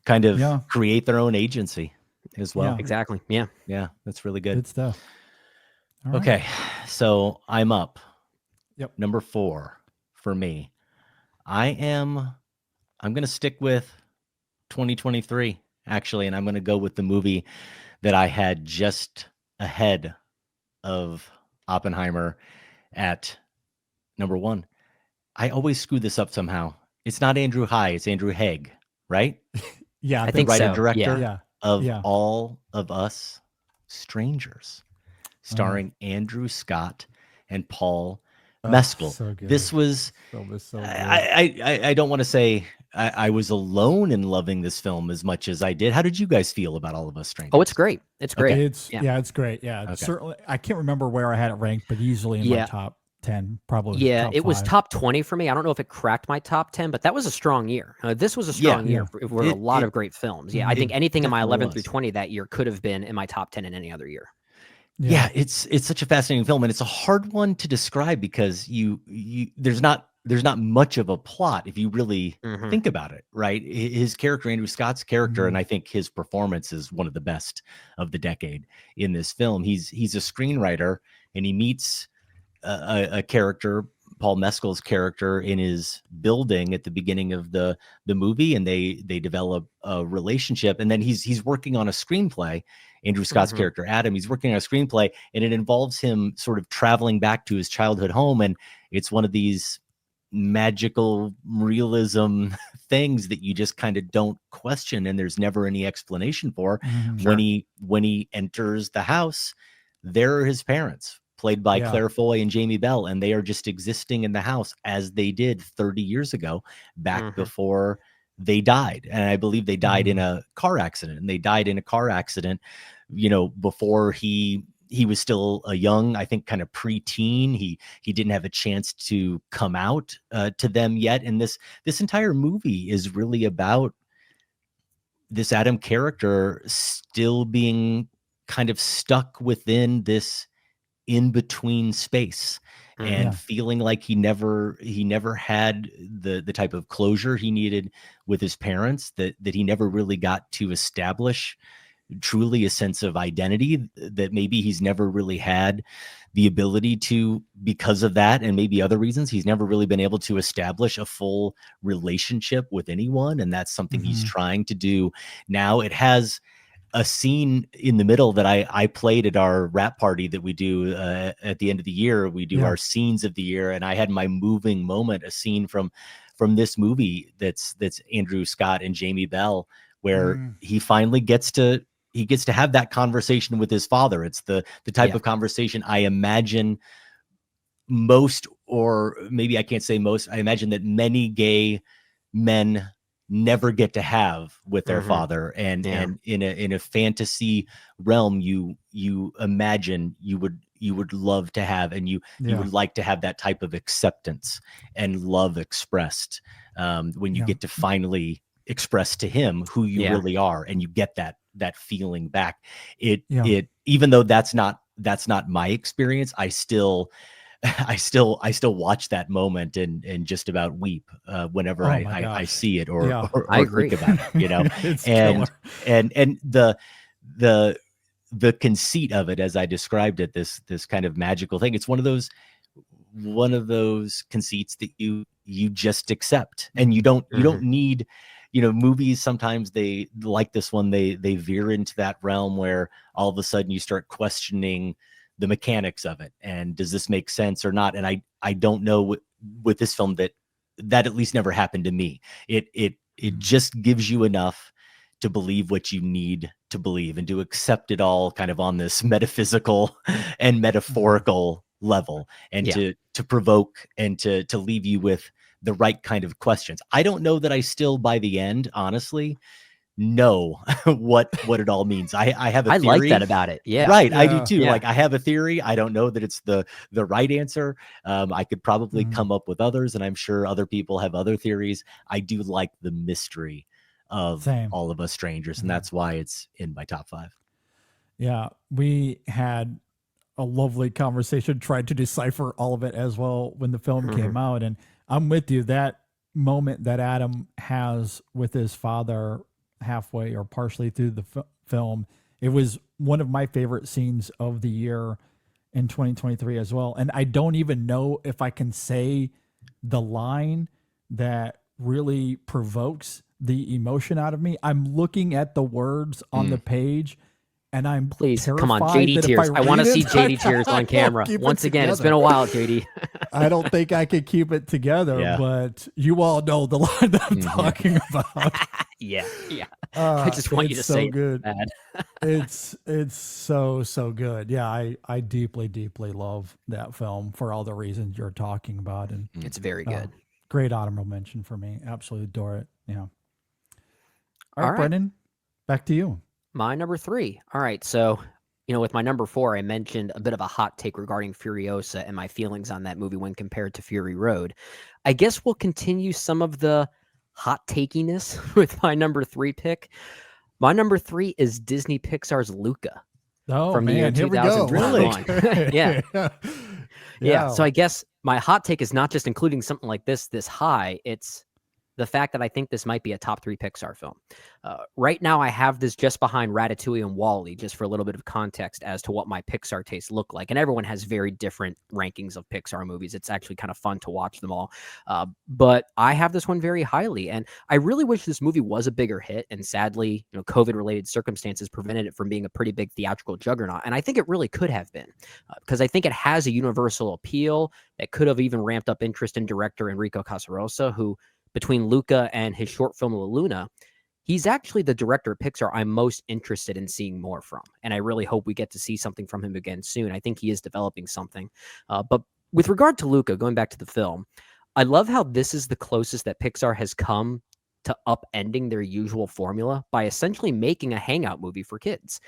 kind of create their own agency as well. Exactly. Yeah, that's really good. Good stuff. All okay, right. so I'm up. Yep. Number 4 for me. I'm going to stick with 2023 actually, and I'm going to go with the movie that I had just ahead of Oppenheimer at number 1. I always screw this up somehow. It's not Andrew High, it's Andrew Haig, right? Yeah, I think writer so. director of All of Us Strangers, starring Andrew Scott and Paul Mescal. So good. This was so good. I don't want to say I was alone in loving this film as much as I did. How did you guys feel about All of Us Strangers? Oh, it's great. It's great. It's great. Yeah, certainly. I can't remember where I had it ranked, but easily in my top 10, probably. Yeah, top it was 5. top 20 for me. I don't know if it cracked my top 10, but that was a strong year. This was a strong year for a lot of great films. Yeah, I think anything in my 11 through 20 that year could have been in my top 10 in any other year. Yeah, it's such a fascinating film, and it's a hard one to describe because there's not much of a plot if you really think about it, right? His character, Andrew Scott's character, and I think his performance is one of the best of the decade in this film. He's a screenwriter, and he meets a character, Paul Mescal's character, in his building at the beginning of the movie, and they develop a relationship, and then he's working on a screenplay. Andrew Scott's character, Adam, he's working on a screenplay, and it involves him sort of traveling back to his childhood home. And it's one of these magical realism things that you just kind of don't question, and there's never any explanation for. When he enters the house, there are his parents, played by Claire Foy and Jamie Bell, and they are just existing in the house as they did 30 years ago, back before they died. And I believe they died in a car accident, and they died in a car accident, before he he was still a young, I think, kind of preteen. He didn't have a chance to come out to them yet. And this entire movie is really about this Adam character still being kind of stuck within this in-between space and feeling like he never had the type of closure he needed with his parents, that he never really got to establish truly a sense of identity, that maybe he's never really had the ability to, because of that and maybe other reasons, he's never really been able to establish a full relationship with anyone. And that's something he's trying to do now. It has a scene in the middle that I played at our rap party that we do at the end of the year. We do our scenes of the year, and I had my moving moment, a scene from this movie that's Andrew Scott and Jamie Bell, where he finally gets to have that conversation with his father. It's the type of conversation I imagine most, or maybe I can't say most, I imagine that many gay men never get to have with their father. And in a fantasy realm, you imagine you would love to have, and you would like to have that type of acceptance and love expressed when you get to finally express to him who you really are, and you get that feeling back. It even though that's not my experience, I still watch that moment and just about weep whenever I see it or I agree. think about it, you know. and the conceit of it, as I described it, this kind of magical thing, it's one of those conceits that you just accept, and you don't need, movies sometimes, they like this one, they veer into that realm where all of a sudden you start questioning the mechanics of it, and does this make sense or not? And I don't know with this film that at least never happened to me. It just gives you enough to believe what you need to believe, and to accept it all kind of on this metaphysical and metaphorical level, and to provoke and to leave you with the right kind of questions. I don't know that I still, by the end, honestly, know what it all means. I have a theory. I like that about it. Yeah. Right. Yeah. I do too. Yeah. Like, I have a theory. I don't know that it's the right answer. I could probably come up with others, and I'm sure other people have other theories. I do like the mystery of All of Us Strangers, and that's why it's in my top 5. Yeah, we had a lovely conversation, tried to decipher all of it as well when the film came out. And I'm with you, that moment that Adam has with his father halfway or partially through the film, it was one of my favorite scenes of the year in 2023 as well. And I don't even know if I can say the line that really provokes the emotion out of me. I'm looking at the words on the page, and I'm Please, come on, JD tears. I want to see JD tears on camera. Once again, it's been a while, JD. I don't think I could keep it together, but you all know the line that I'm talking about. Yeah. I just want you to say good. It's it's so good. Yeah, I deeply love that film for all the reasons you're talking about, and it's very good. Great honorable mention for me. Absolutely adore it. Yeah. All All right, right. Brendan, back to you. My number 3. All right. So, with my number 4, I mentioned a bit of a hot take regarding Furiosa and my feelings on that movie when compared to Fury Road. I guess we'll continue some of the hot takiness with my number 3 pick. My number 3 is Disney Pixar's Luca. Oh, from the year man, here we go. 2021. Yeah. Yeah. So I guess my hot take is not just including something like this high. It's the fact that I think this might be a top 3 Pixar film. Right now, I have this just behind Ratatouille and WALL-E, just for a little bit of context as to what my Pixar tastes look like. And everyone has very different rankings of Pixar movies. It's actually kind of fun to watch them all. But I have this one very highly. And I really wish this movie was a bigger hit. And sadly, COVID-related circumstances prevented it from being a pretty big theatrical juggernaut. And I think it really could have been, because I think it has a universal appeal that could have even ramped up interest in director Enrico Casarosa, who, between Luca and his short film La Luna, he's actually the director of Pixar I'm most interested in seeing more from. And I really hope we get to see something from him again soon. I think he is developing something. But with regard to Luca, going back to the film, I love how this is the closest that Pixar has come to upending their usual formula by essentially making a hangout movie for kids.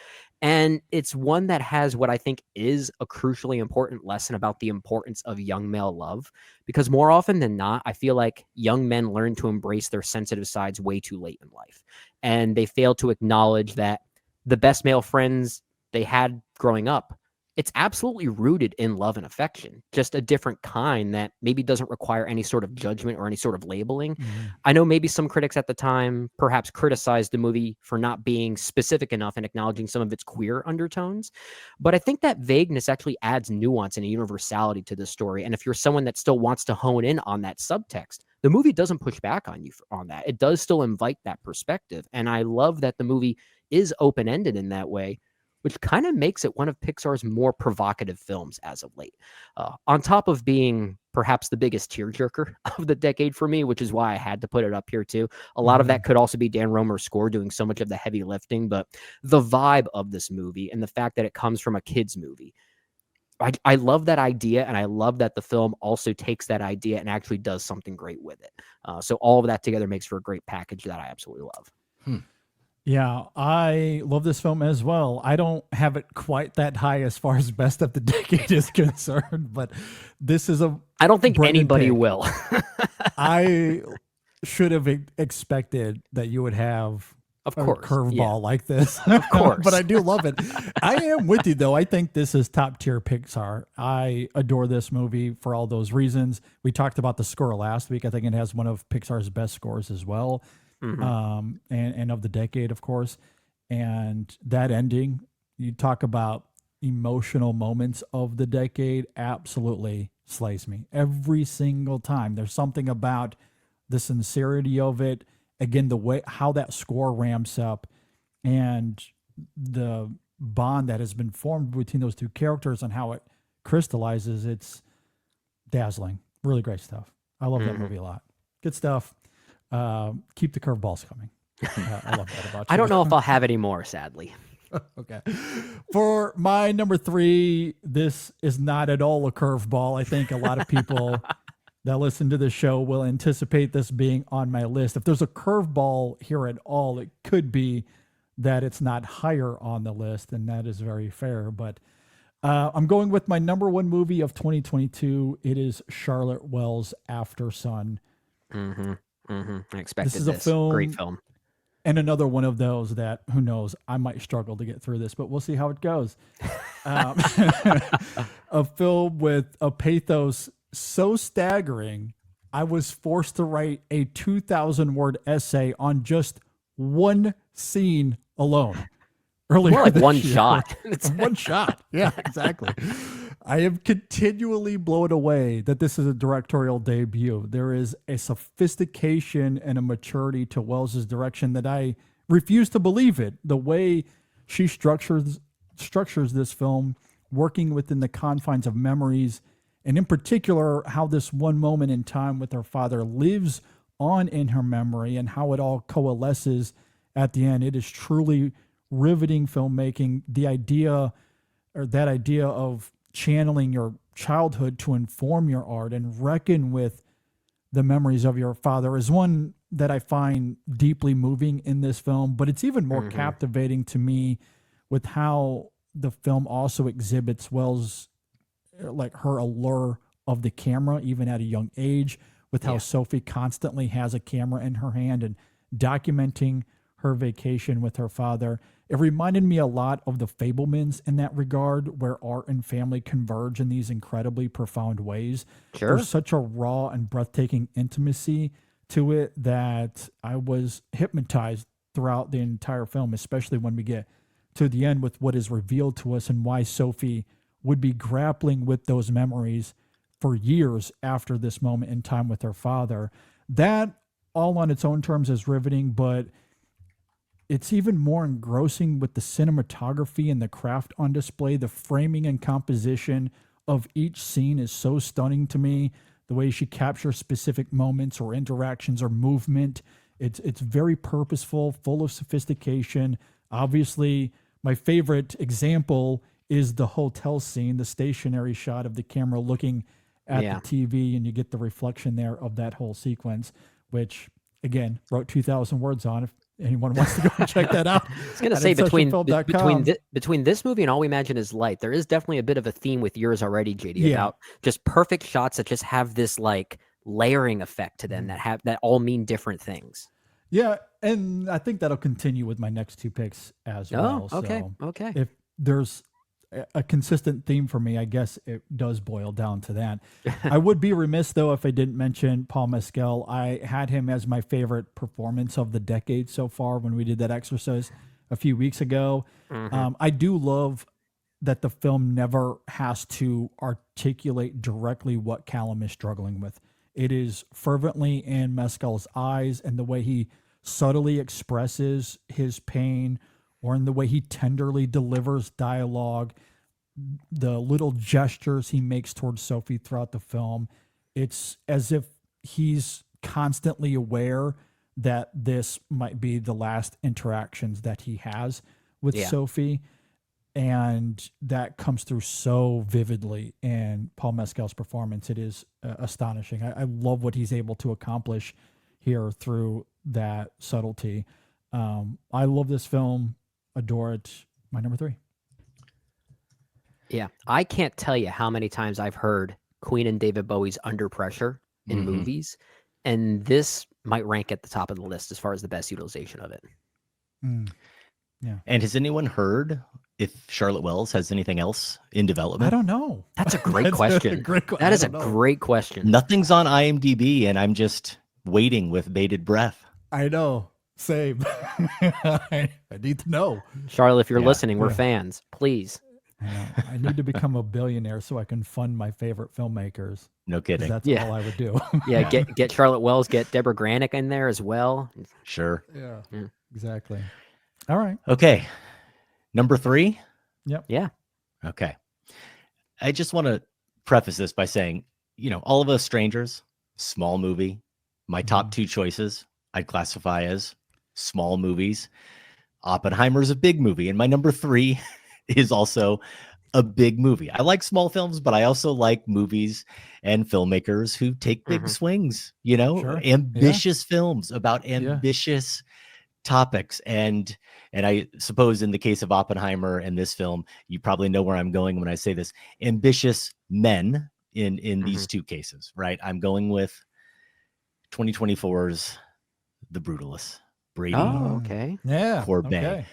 And it's one that has what I think is a crucially important lesson about the importance of young male love, because more often than not, I feel like young men learn to embrace their sensitive sides way too late in life. And they fail to acknowledge that the best male friends they had growing up, it's absolutely rooted in love and affection, just a different kind that maybe doesn't require any sort of judgment or any sort of labeling. I know maybe some critics at the time perhaps criticized the movie for not being specific enough and acknowledging some of its queer undertones, but I think that vagueness actually adds nuance and a universality to the story. And if you're someone that still wants to hone in on that subtext, the movie doesn't push back on you on that. It does still invite that perspective. And I love that the movie is open-ended in that way, which kind of makes it one of Pixar's more provocative films as of late. On top of being perhaps the biggest tearjerker of the decade for me, which is why I had to put it up here too. A lot of that could also be Dan Romer's score doing so much of the heavy lifting, but the vibe of this movie and the fact that it comes from a kid's movie, I love that idea, and I love that the film also takes that idea and actually does something great with it. So all of that together makes for a great package that I absolutely love. Yeah, I love this film as well. I don't have it quite that high as far as best of the decade is concerned, but this is I don't think Brendan anybody pick. will. I should have expected that you would have Of a course, curveball yeah. like this. Of course. But I do love it. I am with you, though. I think this is top tier Pixar. I adore this movie for all those reasons. We talked about the score last week. I think it has one of Pixar's best scores as well. And of the decade, of course. And that ending, you talk about emotional moments of the decade, absolutely slays me every single time. There's something about the sincerity of it. Again, the way how that score ramps up and the bond that has been formed between those two characters and how it crystallizes, it's dazzling. Really great stuff. I love that movie a lot. Good stuff. Keep the curveballs coming. I love that about you. I don't know if I'll have any more, sadly. Okay. For my number 3, this is not at all a curveball. I think a lot of people that listen to the show will anticipate this being on my list. If there's a curveball here at all, it could be that it's not higher on the list, and that is very fair. But I'm going with my number 1 movie of 2022. It is Charlotte Wells' After Sun. I expected This is a film, great film. and another one of those that, who knows, I might struggle to get through this, but we'll see how it goes. A film with a pathos so staggering, I was forced to write a 2,000-word essay on just one scene alone. Earlier More like this one year. shot. One shot. Yeah, exactly. I am continually blown away that this is a directorial debut. There is a sophistication and a maturity to Wells's direction that I refuse to believe it. The way she structures this film, working within the confines of memories, and in particular, how this one moment in time with her father lives on in her memory and how it all coalesces at the end. It is truly riveting filmmaking. The idea, or that idea of channeling your childhood to inform your art and reckon with the memories of your father, is one that I find deeply moving in this film. But it's even more captivating to me with how the film also exhibits Wells, like her allure of the camera, even at a young age, with how Sophie constantly has a camera in her hand and documenting her vacation with her father. It reminded me a lot of the Fabelmans in that regard, where art and family converge in these incredibly profound ways. Sure. There's such a raw and breathtaking intimacy to it that I was hypnotized throughout the entire film, especially when we get to the end with what is revealed to us and why Sophie would be grappling with those memories for years after this moment in time with her father. That all on its own terms is riveting, but it's even more engrossing with the cinematography and the craft on display. The framing and composition of each scene is so stunning to me. The way she captures specific moments or interactions or movement, it's very purposeful, full of sophistication. Obviously, my favorite example is the hotel scene, the stationary shot of the camera looking at the TV, and you get the reflection there of that whole sequence, which again, wrote 2,000 words on. If anyone wants to go and check that out. I was going to at say InSessionFilm.com. between this movie and All We Imagine Is Light, there is definitely a bit of a theme with yours already, JD, Yeah. about just perfect shots that just have this like layering effect to them that all mean different things. Yeah, and I think that'll continue with my next two picks as well. Okay, So okay. if there's a consistent theme for me, I guess it does boil down to that. I would be remiss, though, if I didn't mention Paul Mescal. I had him as my favorite performance of the decade so far when we did that exercise a few weeks ago. I do love that the film never has to articulate directly what Callum is struggling with. It is fervently in Mescal's eyes and the way he subtly expresses his pain, or in the way he tenderly delivers dialogue, the little gestures he makes towards Sophie throughout the film. It's as if he's constantly aware that this might be the last interactions that he has with Sophie. And that comes through so vividly in Paul Mescal's performance. It is astonishing. I love what he's able to accomplish here through that subtlety. I love this film, adore it. My number 3. Yeah, I can't tell you how many times I've heard Queen and David Bowie's Under Pressure in movies, and this might rank at the top of the list as far as the best utilization of it. Yeah. And has anyone heard if Charlotte Wells has anything else in development? I don't know. That's a great question. That is a great question. Nothing's on IMDb, and I'm just waiting with bated breath. I know. Same. I need to know. Charlotte, if you're listening, we're fans. Please. I need to become a billionaire so I can fund my favorite filmmakers. No kidding. That's all I would do. Yeah, get Charlotte Wells, get Deborah Granick in there as well. Sure. Yeah, exactly. All right. Okay. Number 3? Yep. Yeah. Okay. I just want to preface this by saying, All of Us Strangers, small movie. My top 2 choices I'd classify as small movies. Oppenheimer's a big movie, and my number 3 is also a big movie. I like small films, but I also like movies and filmmakers who take big swings, ambitious films about ambitious topics. And I suppose in the case of Oppenheimer and this film, you probably know where I'm going when I say this, ambitious men in these two cases, right? I'm going with 2024's The Brutalist, Brady Corbet. Okay.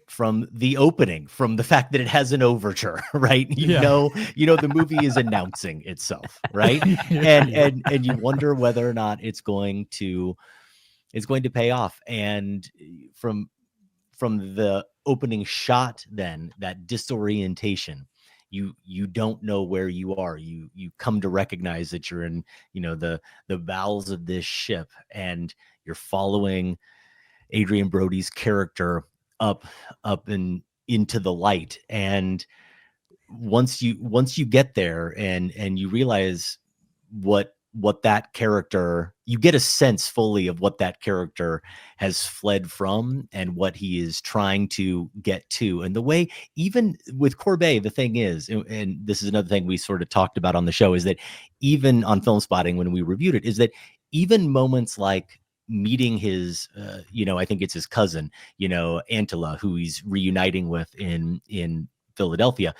From the opening, from the fact that it has an overture, right? You know the movie is announcing itself, right? And you wonder whether or not it's going to pay off. And from the opening shot, then that disorientation, you don't know where you are. You come to recognize that you're in the bowels of this ship, and you're following Adrian Brody's character up and into the light. And once you get there and you realize what that character, you get a sense fully of what that character has fled from and what he is trying to get to. And the way, even with Corbet, the thing is, and this is another thing we sort of talked about on the show, is that even on Filmspotting when we reviewed it, is that even moments like meeting his I think it's his cousin, Antela, who he's reuniting with in Philadelphia,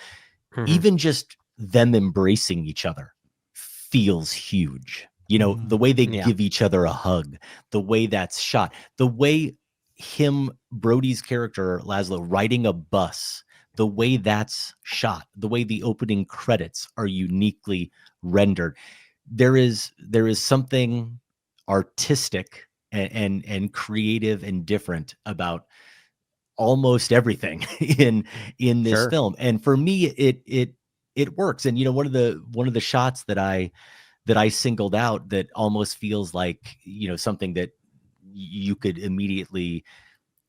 even just them embracing each other feels huge. The way they give each other a hug, the way that's shot, the way Brody's character Laszlo riding a bus, the way that's shot, the way the opening credits are uniquely rendered. There is something artistic and creative and different about almost everything in this film. And for me, it works. And one of the shots that I singled out that almost feels like something that you could immediately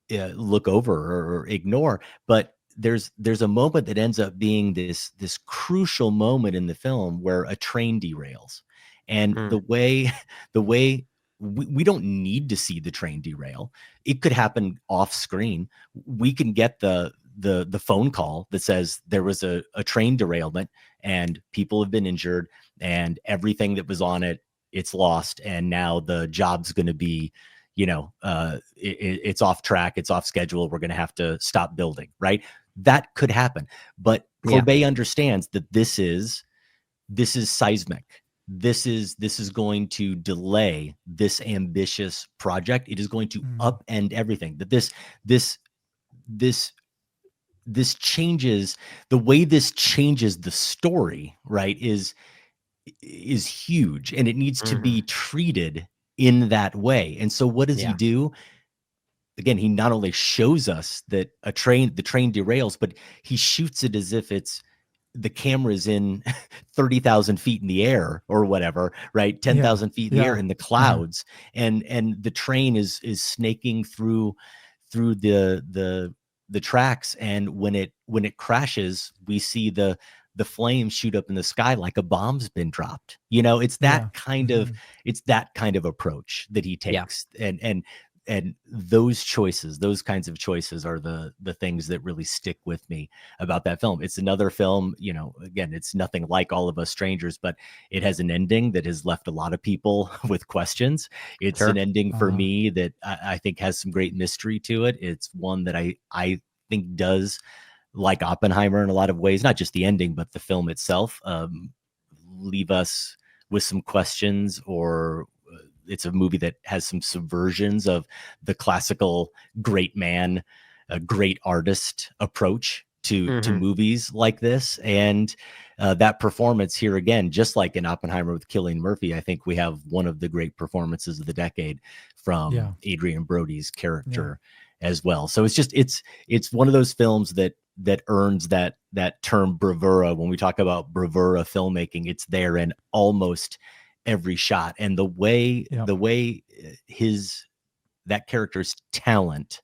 look over or ignore, but there's a moment that ends up being this crucial moment in the film where a train derails, and the way we don't need to see the train derail. It could happen off screen. We can get the phone call that says there was a train derailment and people have been injured and everything that was on it it's lost, and now the job's going to be, it's off track, it's off schedule, we're going to have to stop building, right? That could happen. But Corbet understands that this is seismic. This is going to delay this ambitious project. It is going to upend everything. That this changes the way this changes the story, right? Is huge, and it needs to be treated in that way. And so what does he do? Again, he not only shows us that the train derails, but he shoots it as if the camera's in 30,000 feet in the air or whatever, right? 10,000 feet in the air in the clouds. And the train is snaking through the tracks. And when it crashes, we see the flames shoot up in the sky like a bomb's been dropped. It's that kind of approach that he takes. And those kinds of choices are the things that really stick with me about that film. It's another film, again, it's nothing like All of Us Strangers, but it has an ending that has left a lot of people with questions. It's an ending for me that I think has some great mystery to it. It's one that I think does, like Oppenheimer in a lot of ways, not just the ending, but the film itself, leave us with some questions, or it's a movie that has some subversions of the classical great man, a great artist approach to movies like this. And that performance here, again, just like in Oppenheimer with Cillian Murphy, I think we have one of the great performances of the decade from Adrian Brody's character as well. So it's one of those films that earns that term bravura. When we talk about bravura filmmaking, it's there in almost every shot. And the way that character's talent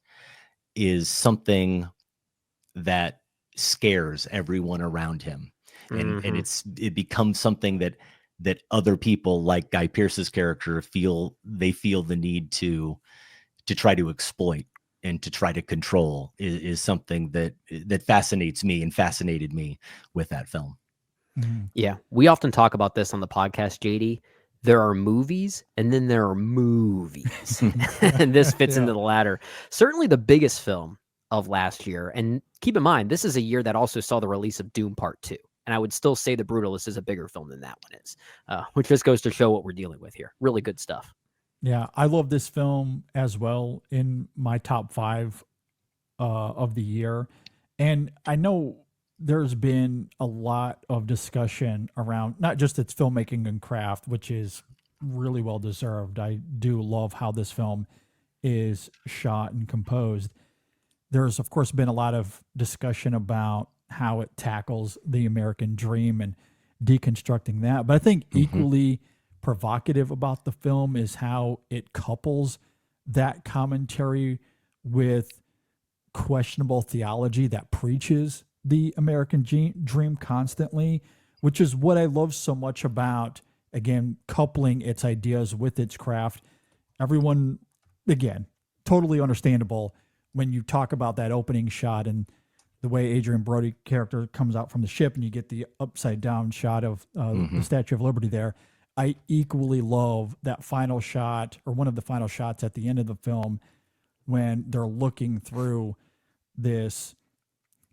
is something that scares everyone around him. And it becomes something that other people, like Guy Pearce's character, feel the need to try to exploit and to try to control is something that fascinates me and fascinated me with that film. Yeah, we often talk about this on the podcast, JD. There are movies, and then there are movies. And this fits into the latter. Certainly the biggest film of last year. And keep in mind, this is a year that also saw the release of Doom Part 2. And I would still say The Brutalist is a bigger film than that one is, which just goes to show what we're dealing with here. Really good stuff. Yeah, I love this film as well, in my top 5 of the year. And I know there's been a lot of discussion around not just its filmmaking and craft, which is really well deserved. I do love how this film is shot and composed. There's, of course, been a lot of discussion about how it tackles the American dream and deconstructing that. But I think equally provocative about the film is how it couples that commentary with questionable theology that preaches the American dream constantly, which is what I love so much about, again, coupling its ideas with its craft. Everyone, again, totally understandable when you talk about that opening shot and the way Adrian Brody character comes out from the ship and you get the upside down shot of the Statue of Liberty there. I equally love that final shot, or one of the final shots at the end of the film, when they're looking through this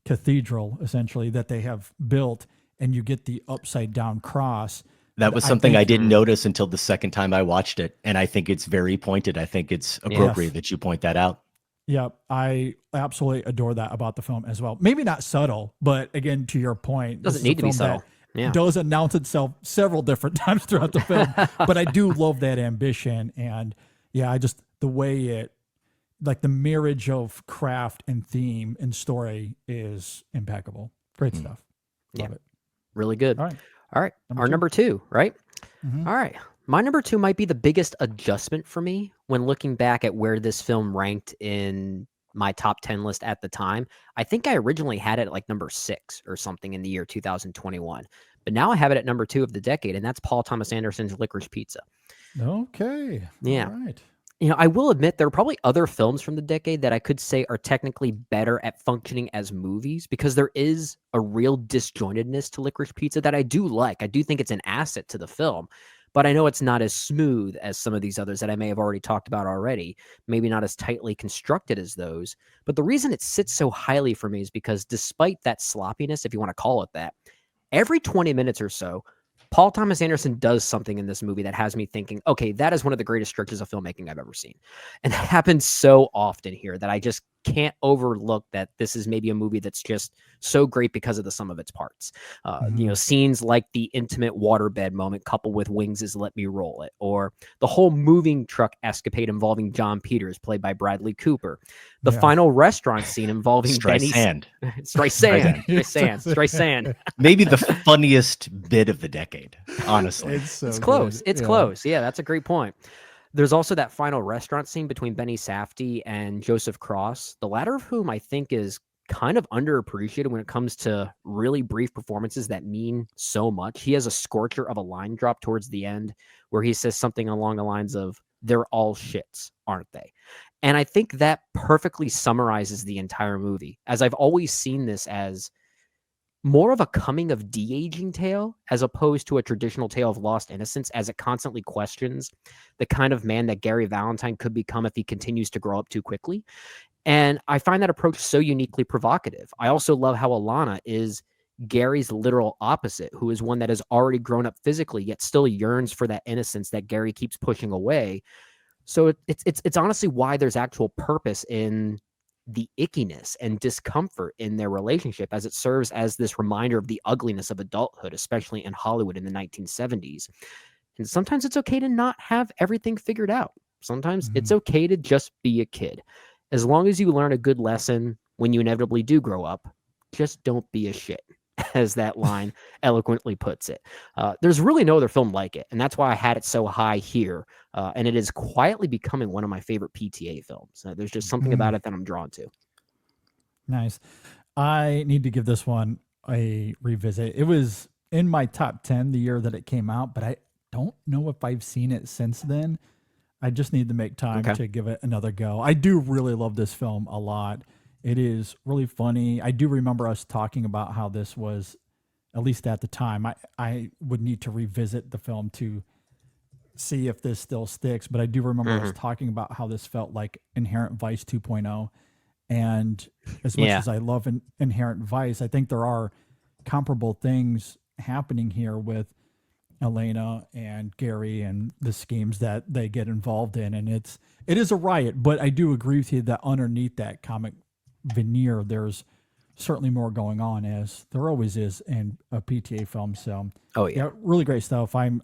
cathedral, essentially, that they have built, and you get the upside down cross. That was something I didn't notice until the second time I watched it. And I think it's very pointed. I think it's appropriate that you point that out. Yeah, I absolutely adore that about the film as well. Maybe not subtle, but again, to your point, doesn't need to be subtle. Does announce itself several different times throughout the film, but I do love that ambition. And yeah, I just, the way it, like the marriage of craft and theme and story is impeccable. Great stuff. Love it. Really good. All right. Number two, right? All right. My number 2 might be the biggest adjustment for me when looking back at where this film ranked in my top 10 list at the time. I think I originally had it at like number 6 or something in the year 2021, but now I have it at number 2 of the decade, and that's Paul Thomas Anderson's Licorice Pizza. Okay. Yeah. All right. I will admit there are probably other films from the decade that I could say are technically better at functioning as movies, because there is a real disjointedness to Licorice Pizza that I do like. I do think it's an asset to the film, but I know it's not as smooth as some of these others that I may have already talked about already, maybe not as tightly constructed as those. But the reason it sits so highly for me is because despite that sloppiness, if you want to call it that, every 20 minutes or so, Paul Thomas Anderson does something in this movie that has me thinking, okay, that is one of the greatest stretches of filmmaking I've ever seen. And that happens so often here that I just can't overlook that this is maybe a movie that's just so great because of the sum of its parts. Scenes like the intimate waterbed moment coupled with Wings' Let Me Roll It, or the whole moving truck escapade involving John Peters, played by Bradley Cooper. The final restaurant scene involving Streisand. Streisand. Maybe the funniest bit of the decade, honestly. It's close. It's close. Yeah, that's a great point. There's also that final restaurant scene between Benny Safdie and Joseph Cross, the latter of whom I think is kind of underappreciated when it comes to really brief performances that mean so much. He has a scorcher of a line drop towards the end where he says something along the lines of, "They're all shits, aren't they?" And I think that perfectly summarizes the entire movie, as I've always seen this as more of a coming of de-aging tale as opposed to a traditional tale of lost innocence, as it constantly questions the kind of man that Gary Valentine could become if he continues to grow up too quickly. And I find that approach so uniquely provocative. I also love how Alana is Gary's literal opposite, who is one that has already grown up physically, yet still yearns for that innocence that Gary keeps pushing away. So it's honestly why there's actual purpose in the ickiness and discomfort in their relationship, as it serves as this reminder of the ugliness of adulthood, especially in Hollywood in the 1970s. And sometimes it's okay to not have everything figured out. Sometimes it's okay to just be a kid. As long as you learn a good lesson when you inevitably do grow up, just don't be a shit, as that line eloquently puts it. There's really no other film like it, and that's why I had it so high here. And it is quietly becoming one of my favorite PTA films. There's just something about it that I'm drawn to. Nice. I need to give this one a revisit. It was in my top 10 the year that it came out, but I don't know if I've seen it since then. I just need to make time to give it another go. I do really love this film a lot. It is really funny. I do remember us talking about how this was, at least at the time, I would need to revisit the film to see if this still sticks. But I do remember us talking about how this felt like Inherent Vice 2.0. And as much as I love Inherent Vice, I think there are comparable things happening here with Elena and Gary and the schemes that they get involved in. And it is a riot, but I do agree with you that underneath that comic veneer, there's certainly more going on, as there always is in a PTA film. So really great stuff. I'm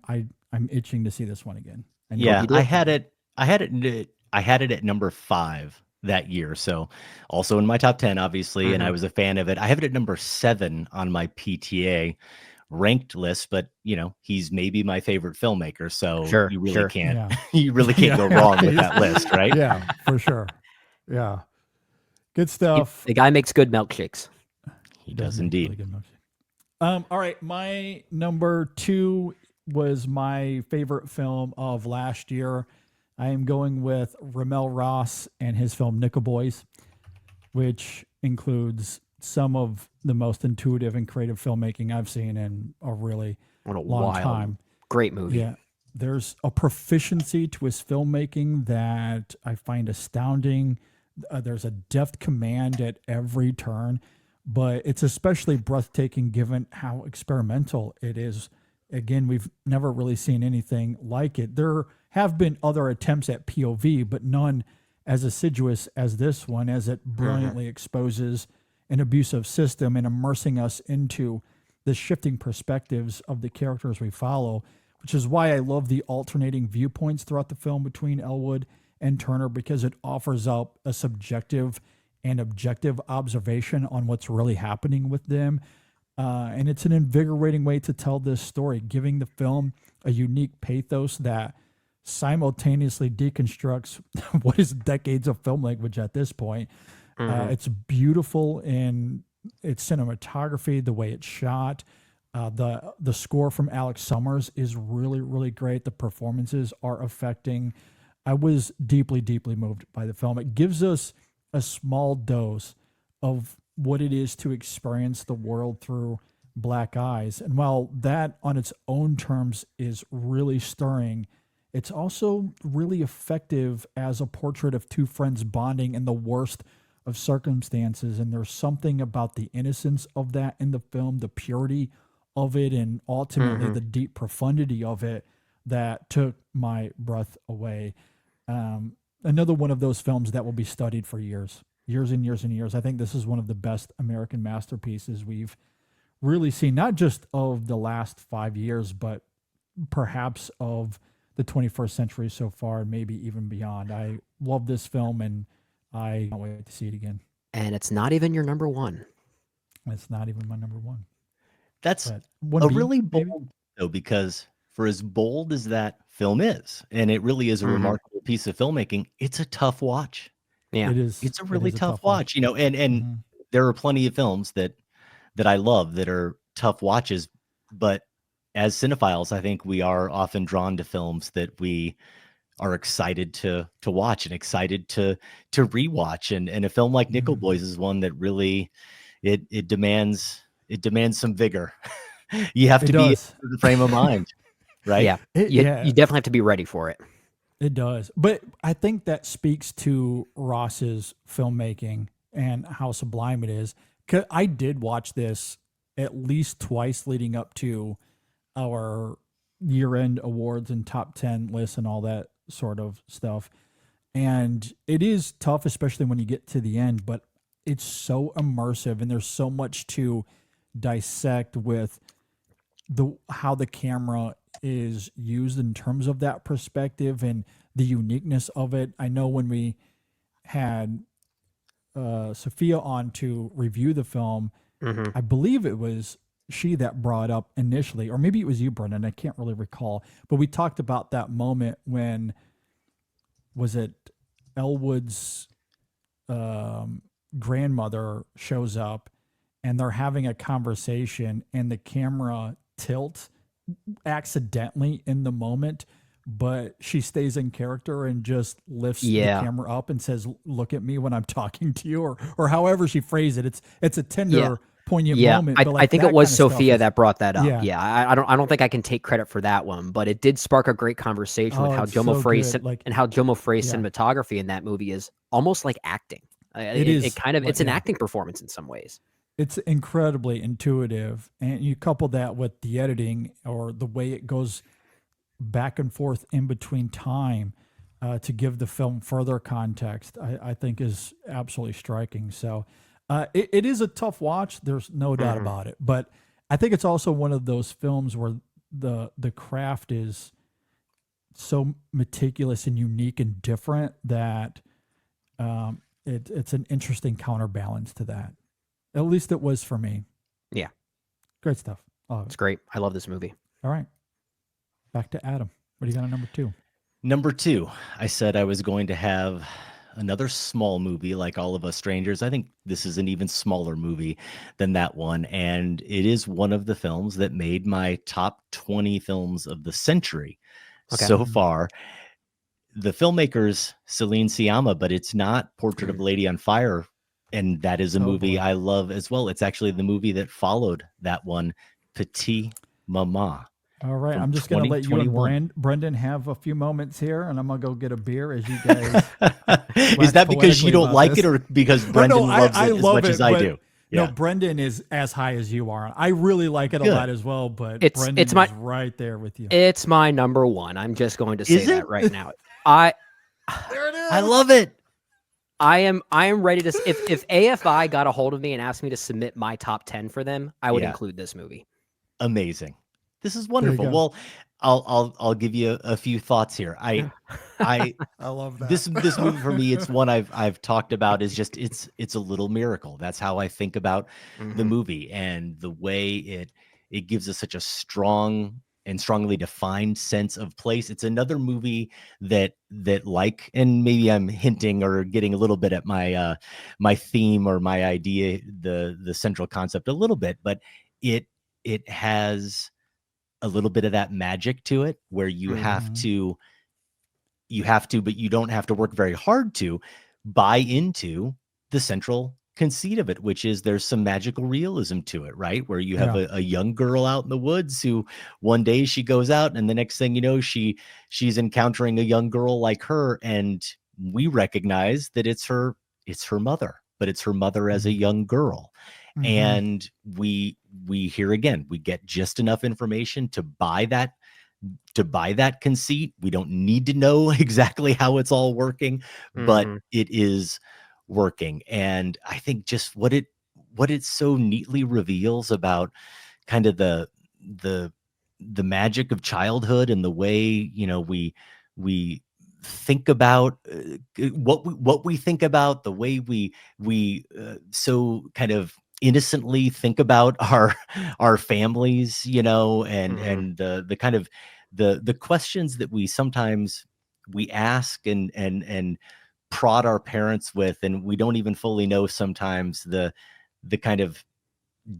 itching to see this one again. And I had it at number 5 that year. So also in my top 10, obviously, and I was a fan of it. I have it at number 7 on my PTA ranked list, but he's maybe my favorite filmmaker, so you really can't you really can't go wrong with that list, right? Yeah, for sure. Yeah, good stuff. The guy makes good milkshakes. He does indeed. Really good milkshake. All right, my number 2 was my favorite film of last year. I am going with Ramel Ross and his film Nickel Boys, which includes some of the most intuitive and creative filmmaking I've seen in a really long time. Great movie. Yeah. There's a proficiency to his filmmaking that I find astounding. There's a deft command at every turn, but it's especially breathtaking given how experimental it is. Again, we've never really seen anything like it. There have been other attempts at POV, but none as assiduous as this one, as it brilliantly exposes an abusive system and immersing us into the shifting perspectives of the characters we follow, which is why I love the alternating viewpoints throughout the film between Elwood and Turner, because it offers up a subjective and objective observation on what's really happening with them. And it's an invigorating way to tell this story, giving the film a unique pathos that simultaneously deconstructs what is decades of film language at this point. It's beautiful in its cinematography, the way it's shot. The score from Alex Summers is really, really great. The performances are affecting. I was deeply, deeply moved by the film. It gives us a small dose of what it is to experience the world through black eyes. And while that on its own terms is really stirring, it's also really effective as a portrait of two friends bonding in the worst of circumstances. And there's something about the innocence of that in the film, the purity of it, and ultimately the deep profundity of it that took my breath away. Another one of those films that will be studied for years and years and years. I think this is one of the best American masterpieces we've really seen, not just of the last 5 years, but perhaps of the 21st century so far, and maybe even beyond. I love this film, and I can't wait to see it again. And it's not even your number one. It's not even my number one. That's But a 1B, really maybe? bold, though, because for as bold as that film is, and it really is a remarkable piece of filmmaking, it's a tough watch. Yeah. It is. It's a it really is a tough watch, you know, and Mhm. there are plenty of films that I love that are tough watches, but as cinephiles, I think we are often drawn to films that we are excited to watch and excited to rewatch. And a film like Nickel Mhm. Boys is one that really it demands some vigor. You have It to be does. in the frame of mind, right? Yeah. You definitely have to be ready for it. It does. But I think that speaks to Ross's filmmaking and how sublime it is. 'Cause I did watch this at least twice leading up to our year-end awards and top 10 lists and all that sort of stuff. And it is tough, especially when you get to the end, but it's so immersive and there's so much to dissect with how the camera is used in terms of that perspective and the uniqueness of it. I know when we had Sophia on to review the film, I believe it was she that brought up initially, or maybe it was you, Brendan. I can't really recall, but we talked about that moment when, was it Elwood's grandmother shows up and they're having a conversation and the camera tilts accidentally in the moment, but she stays in character and just lifts the camera up and says, "Look at me when I'm talking to you," or however she phrased it. It's a tender, poignant moment. But I think it was Sophia that brought that up. Yeah. Yeah, I don't think I can take credit for that one, but it did spark a great conversation with how it's Jomo so Frey's good. Like, and how Jomo Frey's yeah. cinematography in that movie is almost like acting. It is, It kind of like, it's an yeah. acting performance in some ways. It's incredibly intuitive, and you couple that with the editing or the way it goes back and forth in between time to give the film further context, I think is absolutely striking. So it is a tough watch. There's no doubt about it. But I think it's also one of those films where the craft is so meticulous and unique and different that it's an interesting counterbalance to that. At least it was for me. Yeah. Great stuff. Oh, It's great. I love this movie. all right. Back to Adam. What do you got on number 2? Number 2, I said I was going to have another small movie like All of Us Strangers. I think this is an even smaller movie than that one. And it is one of the films that made my top 20 films of the century so far. The filmmaker's Celine Sciamma, but it's not Portrait of a Lady on Fire. And that is a movie I love as well. It's actually the movie that followed that one, Petit Mama. All right. From I'm just going to let you and 2021. Brendan have a few moments here, and I'm going to go get a beer as you guys. Is that because you poetically don't about like this. it or because Brendan loves it as much as I but do? No, Yeah. Brendan is as high as you are. I really like it a Good. lot as well, but It's Brendan my- is right there with you. It's my number one. I'm just going to say Is it? that right now. I There it is. I love it. I am ready to if AFI got a hold of me and asked me to submit my top 10 for them, I would Yeah. include this movie. Amazing. This is you wonderful. go. Well, I'll give you a few thoughts here. I I love that. this movie for me, it's one I've talked about is just it's a little miracle. That's how I think about the movie and the way it gives us such a strong and strongly defined sense of place. It's another movie that like, and maybe I'm hinting or getting a little bit at my my theme or my idea, the central concept a little bit, but it has a little bit of that magic to it where you have to, but you don't have to work very hard to buy into the central conceit of it, which is there's some magical realism to it, right? Where you have Yeah. a young girl out in the woods who one day she goes out and the next thing you know, she's encountering a young girl like her, and we recognize that it's her mother, but it's her mother as a young girl. Mhm. And we hear again, we get just enough information to buy that conceit. We don't need to know exactly how it's all working, but it is working. And I think just what it so neatly reveals about kind of the magic of childhood and the way, you know, we think about what we think about, the way we so kind of innocently think about our families, you know, and the kind of the questions that we sometimes we ask and prod our parents with, and we don't even fully know sometimes the kind of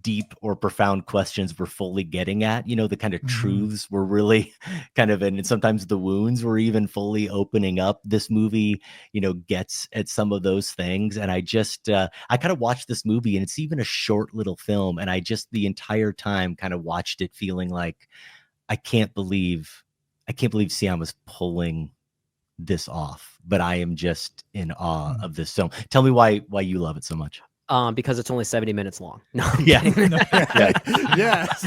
deep or profound questions we're fully getting at, you know, the kind of truths we're really kind of, and sometimes the wounds we're even fully opening up. This movie, you know, gets at some of those things. And I just, I kind of watched this movie, and it's even a short little film. And I just the entire time kind of watched it feeling like, I can't believe Siam was pulling this off, but I am just in awe of this film. Tell me why you love it so much. Because it's only 70 minutes long. No, I'm Yeah. kidding. Yes.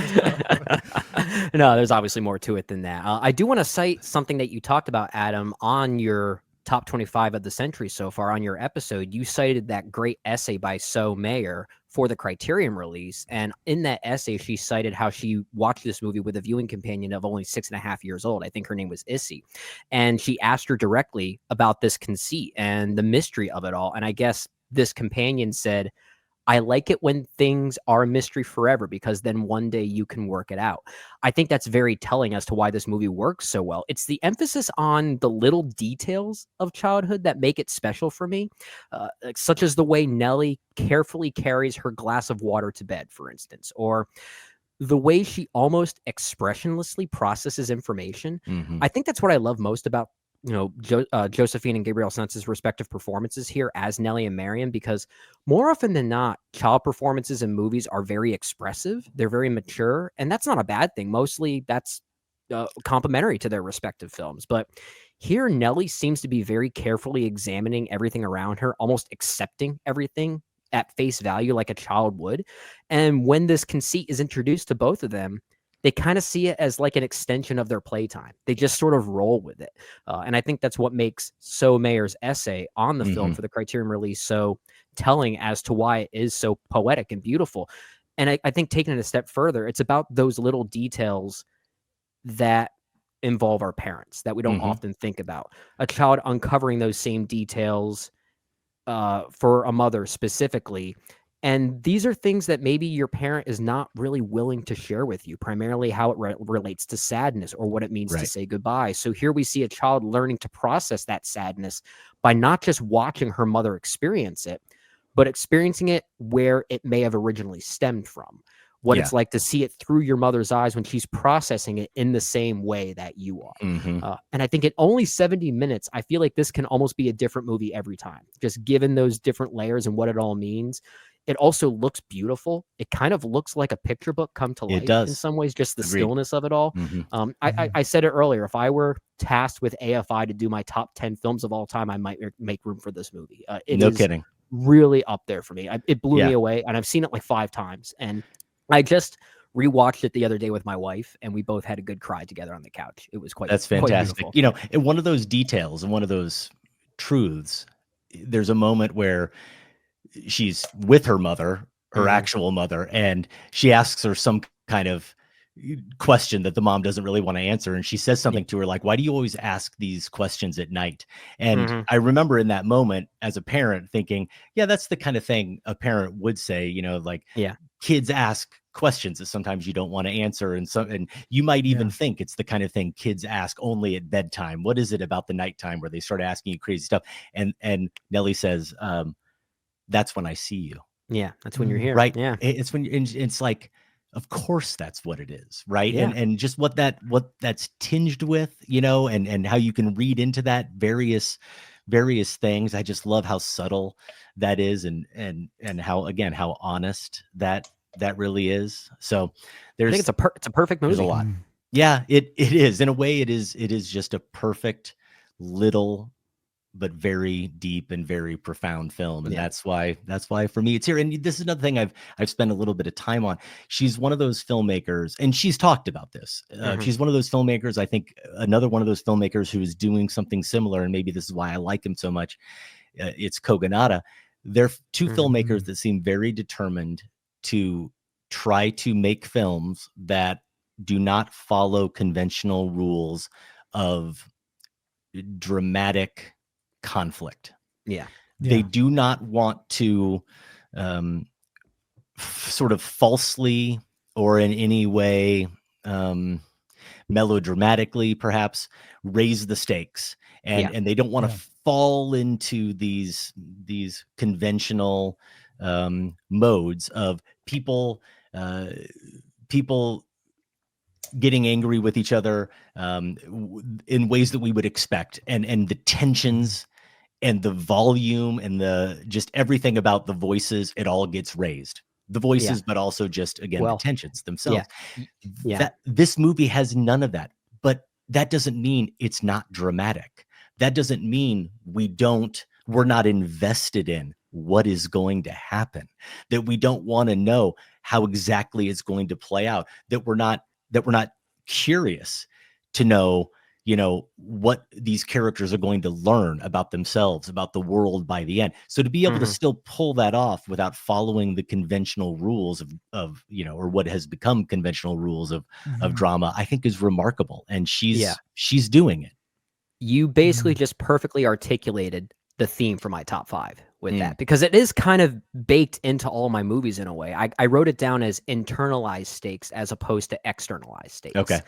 No, there's obviously more to it than that. I do want to cite something that you talked about, Adam, on your top 25 of the century so far on your episode. You cited that great essay by So Mayer for the Criterion release. And in that essay, she cited how she watched this movie with a viewing companion of only 6.5 years old. I think her name was Issy. And she asked her directly about this conceit and the mystery of it all. And I guess this companion said, I like it when things are a mystery forever, because then one day you can work it out. I think that's very telling as to why this movie works so well. It's the emphasis on the little details of childhood that make it special for me, such as the way Nellie carefully carries her glass of water to bed, for instance, or the way she almost expressionlessly processes information. I think that's what I love most about, you know, Josephine and Gabriel Sentz's respective performances here as Nellie and Marion, because more often than not, child performances in movies are very expressive. They're very mature, and that's not a bad thing. Mostly that's complementary to their respective films. But here, Nellie seems to be very carefully examining everything around her, almost accepting everything at face value like a child would. And when this conceit is introduced to both of them, they kind of see it as like an extension of their playtime. They just sort of roll with it. And I think that's what makes So Mayer's essay on the film for the Criterion release so telling as to why it is so poetic and beautiful. And I think taking it a step further, it's about those little details that involve our parents that we don't often think about. A child uncovering those same details for a mother specifically. And these are things that maybe your parent is not really willing to share with you, primarily how it relates to sadness or what it means to say goodbye. So here we see a child learning to process that sadness by not just watching her mother experience it, but experiencing it where it may have originally stemmed from. What it's like to see it through your mother's eyes when she's processing it in the same way that you are. And I think at only 70 minutes, I feel like this can almost be a different movie every time, just given those different layers and what it all means. It also looks beautiful. It kind of looks like a picture book come to life in some ways, just the stillness of it all. I said it earlier. If I were tasked with AFI to do my top 10 films of all time, I might make room for this movie. No kidding. Really up there for me. It blew me away, and I've seen it like 5 times. And I just rewatched it the other day with my wife, and we both had a good cry together on the couch. It was quite fantastic. Quite you know, in one of those details and one of those truths, there's a moment where she's with her mother, her actual mother, and she asks her some kind of question that the mom doesn't really want to answer. And she says something to her like, why do you always ask these questions at night? And I remember in that moment as a parent thinking, yeah, that's the kind of thing a parent would say, you know, like kids ask questions that sometimes you don't want to answer. And you might even think it's the kind of thing kids ask only at bedtime. What is it about the nighttime where they start asking you crazy stuff? And Nellie says, that's when I see you. Yeah. That's when you're here. Right. Yeah. It's when it's like, of course that's what it is. Right. Yeah. And just what that's tinged with, you know, and how you can read into that various various things. I just love how subtle that is, and how, again, how honest that really is. So I think it's a perfect movie. there's a lot. Yeah, it is. In a way, it is just a perfect little but very deep and very profound film, and that's why for me it's here. And this is another thing I've spent a little bit of time on. She's one of those filmmakers, and she's talked about this. She's one of those filmmakers. I think another one of those filmmakers who is doing something similar, and maybe this is why I like him so much. It's Kogonada. They're two filmmakers that seem very determined to try to make films that do not follow conventional rules of dramatic conflict. They do not want to sort of falsely or in any way melodramatically perhaps raise the stakes, and they don't want to fall into these conventional modes of people getting angry with each other in ways that we would expect, and the tensions and the volume and the just everything about the voices, it all gets raised. The voices, but also just, again, the tensions themselves. This movie has none of that, but that doesn't mean it's not dramatic. That doesn't mean we're not invested in what is going to happen, that we don't want to know how exactly it's going to play out, that we're not curious to know, what these characters are going to learn about themselves, about the world by the end. So to be able to still pull that off without following the conventional rules of or what has become conventional rules of drama, I think is remarkable. And she's doing it. You basically just perfectly articulated the theme for my top 5 with that, because it is kind of baked into all my movies in a way. I wrote it down as internalized stakes as opposed to externalized stakes. Okay.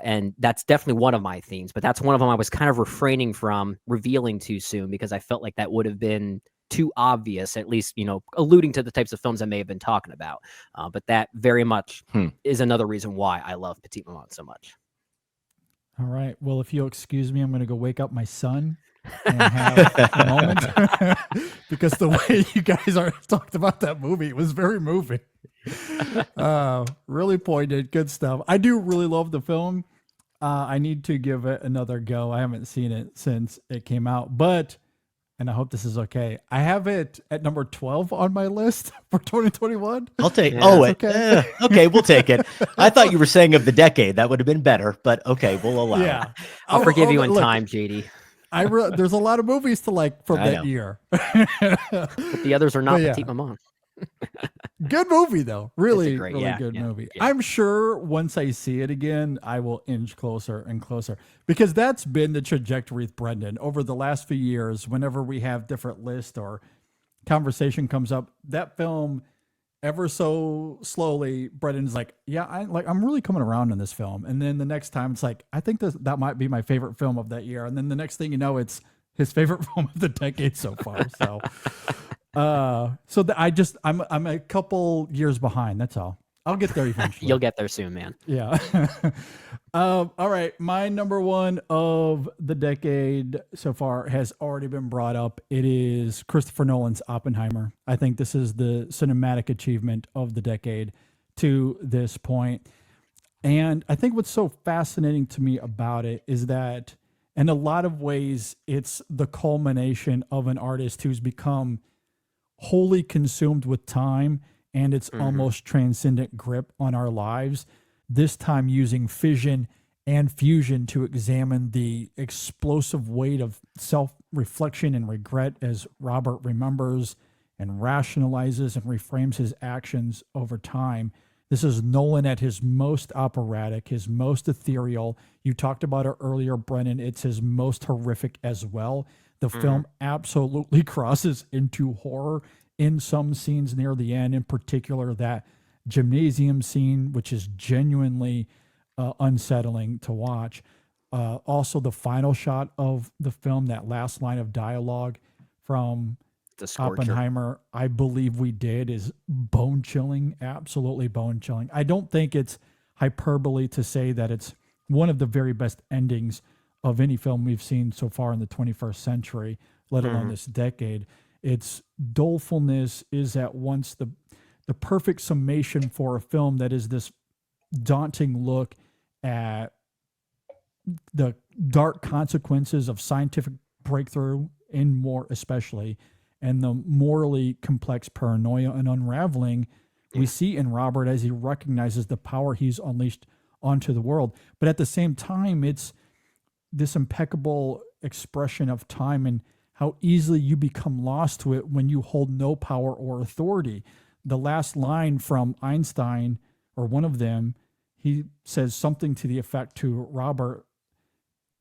And that's definitely one of my themes, but that's one of them I was kind of refraining from revealing too soon, because I felt like that would have been too obvious, at least, alluding to the types of films I may have been talking about. But that very much is another reason why I love Petite Maman so much. All right. Well, if you'll excuse me, I'm going to go wake up my son and have a moment, because the way you guys talked about that movie, it was very moving. Really poignant, good stuff. I do really love the film. I need to give it another go. I haven't seen it since it came out, but, and I hope this is okay, I have it at number 12 on my list for 2021. I'll take okay. Okay, we'll take it. I thought you were saying of the decade. That would have been better, but okay, we'll allow it. I'll forgive you in time, JD. There's a lot of movies to like from that year. But the others are not Petite Maman. Good movie though. Really good movie. Yeah. I'm sure once I see it again, I will inch closer and closer, because that's been the trajectory with Brendan over the last few years. Whenever we have different lists or conversation comes up, that film, ever so slowly, Brendan's like, I'm really coming around on this film. And then the next time it's like, I think that might be my favorite film of that year. And then the next thing you know, it's his favorite film of the decade so far. So, I'm a couple years behind. That's all. I'll get there eventually. You'll get there soon, man. Yeah. All right. My number 1 of the decade so far has already been brought up. It is Christopher Nolan's Oppenheimer. I think this is the cinematic achievement of the decade to this point. And I think what's so fascinating to me about it is that in a lot of ways, it's the culmination of an artist who's become wholly consumed with time and its almost transcendent grip on our lives, this time using fission and fusion to examine the explosive weight of self-reflection and regret as Robert remembers and rationalizes and reframes his actions over time. This is Nolan at his most operatic, his most ethereal. You talked about it earlier, Brennan. It's his most horrific as well. The film absolutely crosses into horror in some scenes near the end, in particular that gymnasium scene, which is genuinely unsettling to watch. Also, the final shot of the film, that last line of dialogue from Oppenheimer, I believe we did, is bone-chilling, absolutely bone-chilling. I don't think it's hyperbole to say that it's one of the very best endings of any film we've seen so far in the 21st century. let alone this decade. Its dolefulness is at once the perfect summation for a film that is this daunting look at the dark consequences of scientific breakthrough, and more especially, and the morally complex paranoia and unraveling we see in Robert as he recognizes the power he's unleashed onto the world. But at the same time, it's this impeccable expression of time and how easily you become lost to it when you hold no power or authority. The last line from Einstein, or one of them, he says something to the effect to Robert,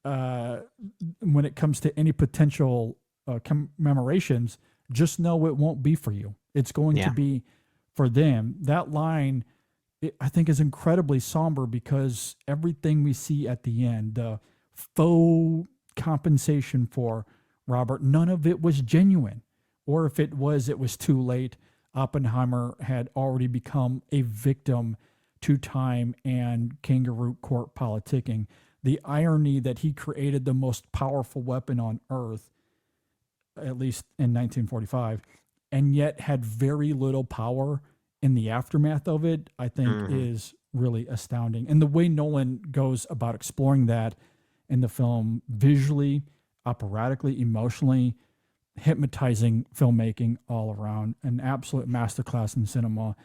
when it comes to any potential commemorations, just know it won't be for you. It's going to be for them. That line, I think, is incredibly somber because everything we see at the end, the faux compensation for Robert, none of it was genuine. Or if it was too late. Oppenheimer had already become a victim to time and kangaroo court politicking. The irony that he created the most powerful weapon on earth, at least in 1945, and yet had very little power in the aftermath of it, I think is really astounding. And the way Nolan goes about exploring that in the film, visually, operatically, emotionally, hypnotizing filmmaking all around, an absolute masterclass in cinema.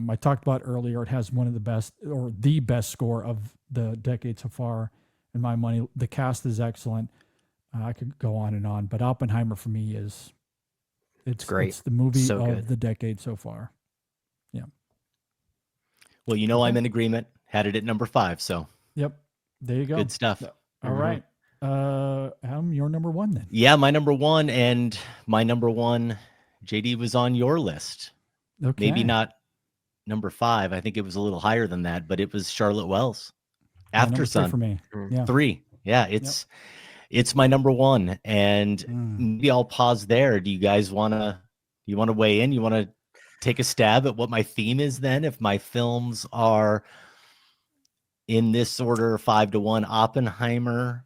I talked about earlier, it has one of the best, or the best score of the decade so far, in my money. The cast is excellent. I could go on and on, but Oppenheimer for me it's great. It's the movie of the decade so far. Yeah. Well, you know, I'm in agreement. Had it at number 5. So. Yep. There you go. Good stuff. All right. Adam, your number 1 then. Yeah, my number 1, and my number 1, JD, was on your list. Okay. Maybe not number 5. I think it was a little higher than that, but it was Charlotte Wells. After Sun for me. Yeah. 3. Yeah, it's my number 1, and maybe I'll pause there. Do you guys want to weigh in? You want to take a stab at what my theme is then? If my films are in this order, 5 to 1, Oppenheimer,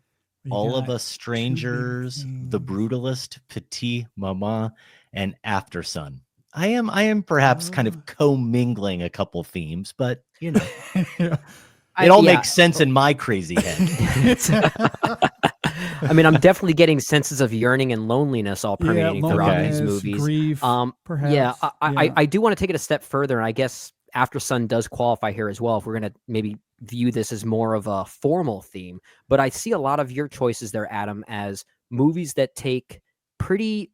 All of Us Strangers, The Brutalist, Petit Maman, and After Sun. I am perhaps kind of commingling a couple themes, but you know, it all makes sense in my crazy head. I mean, I'm definitely getting senses of yearning and loneliness all permeating throughout these movies. Grief, perhaps. I do want to take it a step further, and I guess After Sun does qualify here as well, if we're going to maybe view this as more of a formal theme. But I see a lot of your choices there, Adam, as movies that take pretty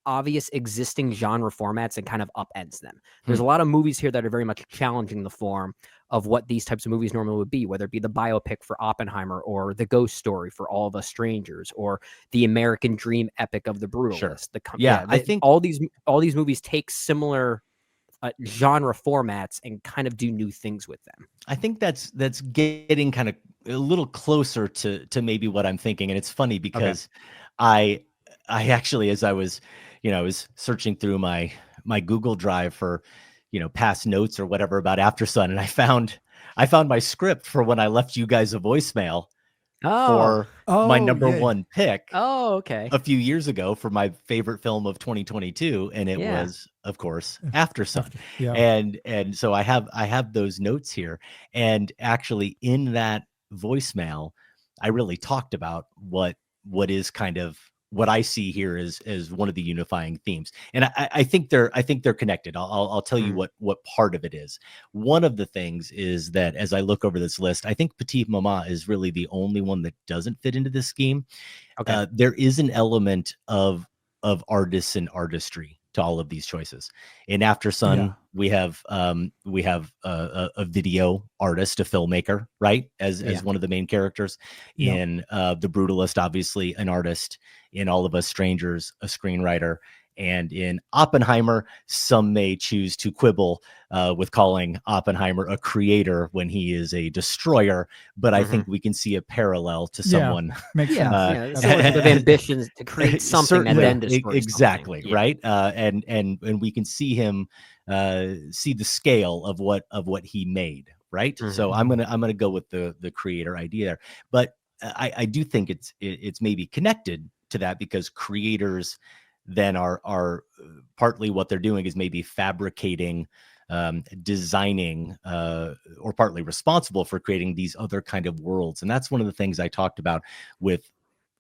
obvious existing genre formats and kind of upends them. There's a lot of movies here that are very much challenging the form of what these types of movies normally would be, whether it be the biopic for Oppenheimer or the ghost story for All of Us Strangers or the American Dream epic of The Brutalist. Sure. I think all these movies take similar genre formats and kind of do new things with them. I think that's getting kind of a little closer to maybe what I'm thinking. And it's funny because I actually, as I was searching through my Google Drive for, past notes or whatever about After Sun, and I found my script for when I left you guys a voicemail for my number 1 pick. Oh, okay. A few years ago for my favorite film of 2022, and it was, of course, After Sun. And so I have those notes here, and actually in that voicemail, I really talked about what is kind of what I see here as one of the unifying themes. And I think they're connected. I'll tell you what part of it is. One of the things is that as I look over this list, I think Petit Maman is really the only one that doesn't fit into this scheme. Okay. There is an element of artists and artistry to all of these choices. In After Sun, we have a video artist, a filmmaker, right? As one of the main characters. In The Brutalist, obviously an artist. In All of Us Strangers, a screenwriter. And in Oppenheimer, some may choose to quibble with calling Oppenheimer a creator when he is a destroyer. But I think we can see a parallel to someone. Makes sense. Of ambitions to create something and then destroy exactly something. Right. And we can see him see the scale of what he made. Right. So I'm gonna go with the creator idea there. But I do think it's maybe connected to that, because creators then are partly what they're doing is maybe fabricating, designing, or partly responsible for creating these other kind of worlds. And that's one of the things I talked about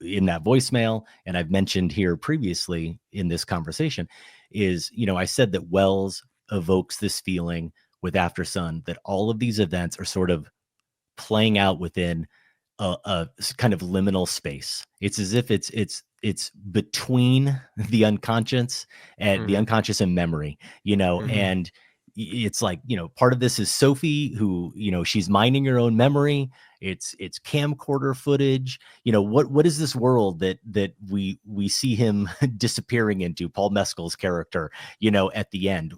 in that voicemail, and I've mentioned here previously in this conversation, is, I said that Wells evokes this feeling with After Sun, that all of these events are sort of playing out within a kind of liminal space. It's as if it's between the unconscious and the unconscious and memory, and it's like, part of this is Sophie, who, she's mining her own memory. It's camcorder footage. What is this world that we see him disappearing into, Paul Mescal's character, at the end?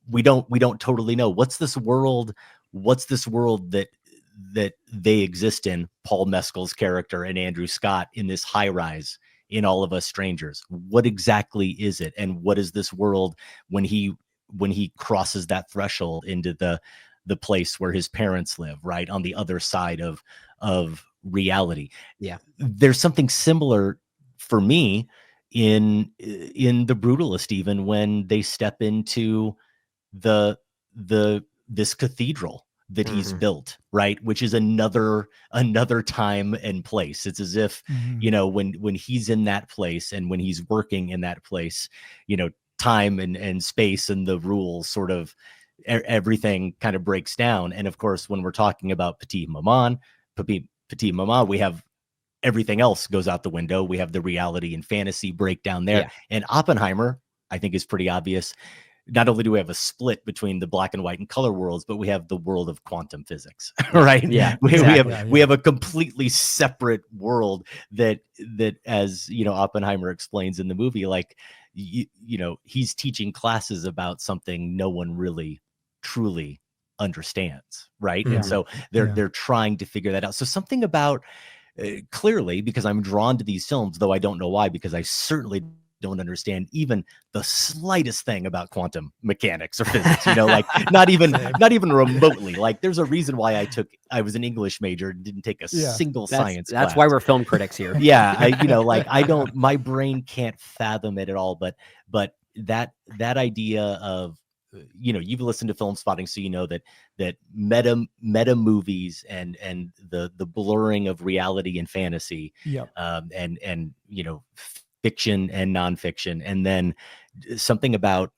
We don't totally know. What's this world that they exist in, Paul Mescal's character and Andrew Scott, in this high rise in All of Us Strangers? What exactly is it? And what is this world when he crosses that threshold into the place where his parents live, right on the other side of reality? Yeah. There's something similar for me in The Brutalist, even when they step into this cathedral that he's built, right, which is another time and place. It's as if, when he's in that place and when he's working in that place, time and space and the rules sort of everything kind of breaks down. And of course, when we're talking about Petit Maman, we have everything else goes out the window. We have the reality and fantasy breakdown there. Yeah. And Oppenheimer, I think, is pretty obvious. Not only do we have a split between the black and white and color worlds, but we have the world of quantum physics, right? Yeah, we have a completely separate world that as Oppenheimer explains in the movie, like he's teaching classes about something no one really truly understands, right? And so they're trying to figure that out. So something about clearly, because I'm drawn to these films, though I don't know why, because I certainly don't understand even the slightest thing about quantum mechanics or physics, like not even remotely. Like, there's a reason why I was an English major, didn't take a single science class. That's why we're film critics here. Yeah. My brain can't fathom it at all. But that idea of, you've listened to Filmspotting, so you know that meta movies and the blurring of reality and fantasy, and fiction and nonfiction, and then something about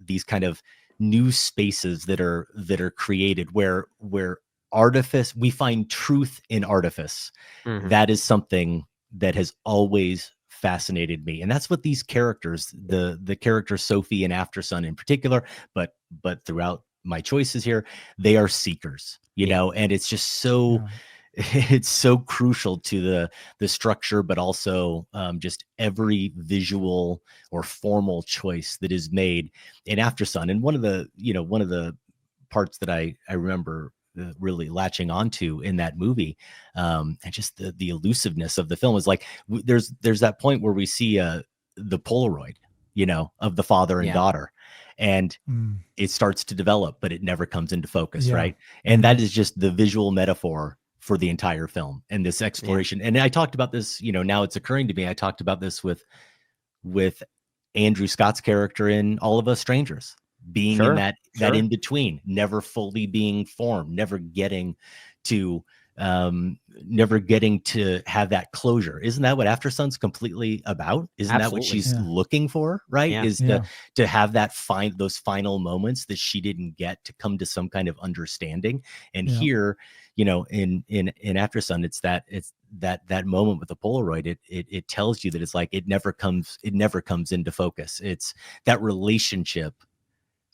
these kind of new spaces that are created where artifice, we find truth in artifice. That is something that has always fascinated me, and that's what these characters, the character Sophie and After Sun in particular, but throughout my choices here, they are seekers, and it's just so it's so crucial to the structure, but also just every visual or formal choice that is made in After Sun. And one of the parts that I remember really latching onto in that movie, and just the elusiveness of the film, is like, there's that point where we see the Polaroid, of the father and daughter, and it starts to develop, but it never comes into focus, right? And that is just the visual metaphor for the entire film and this exploration. And I talked about this, now it's occurring to me, I talked about this with Andrew Scott's character in All of Us Strangers, being in that in between, never fully being formed, never getting to have that closure. Isn't that what After Sun's completely about? Isn't that what she's looking for, right? Is to have those final moments that she didn't get, to come to some kind of understanding. And here, in After Sun, it's that moment with the Polaroid. It tells you that it's like it never comes into focus. It's that relationship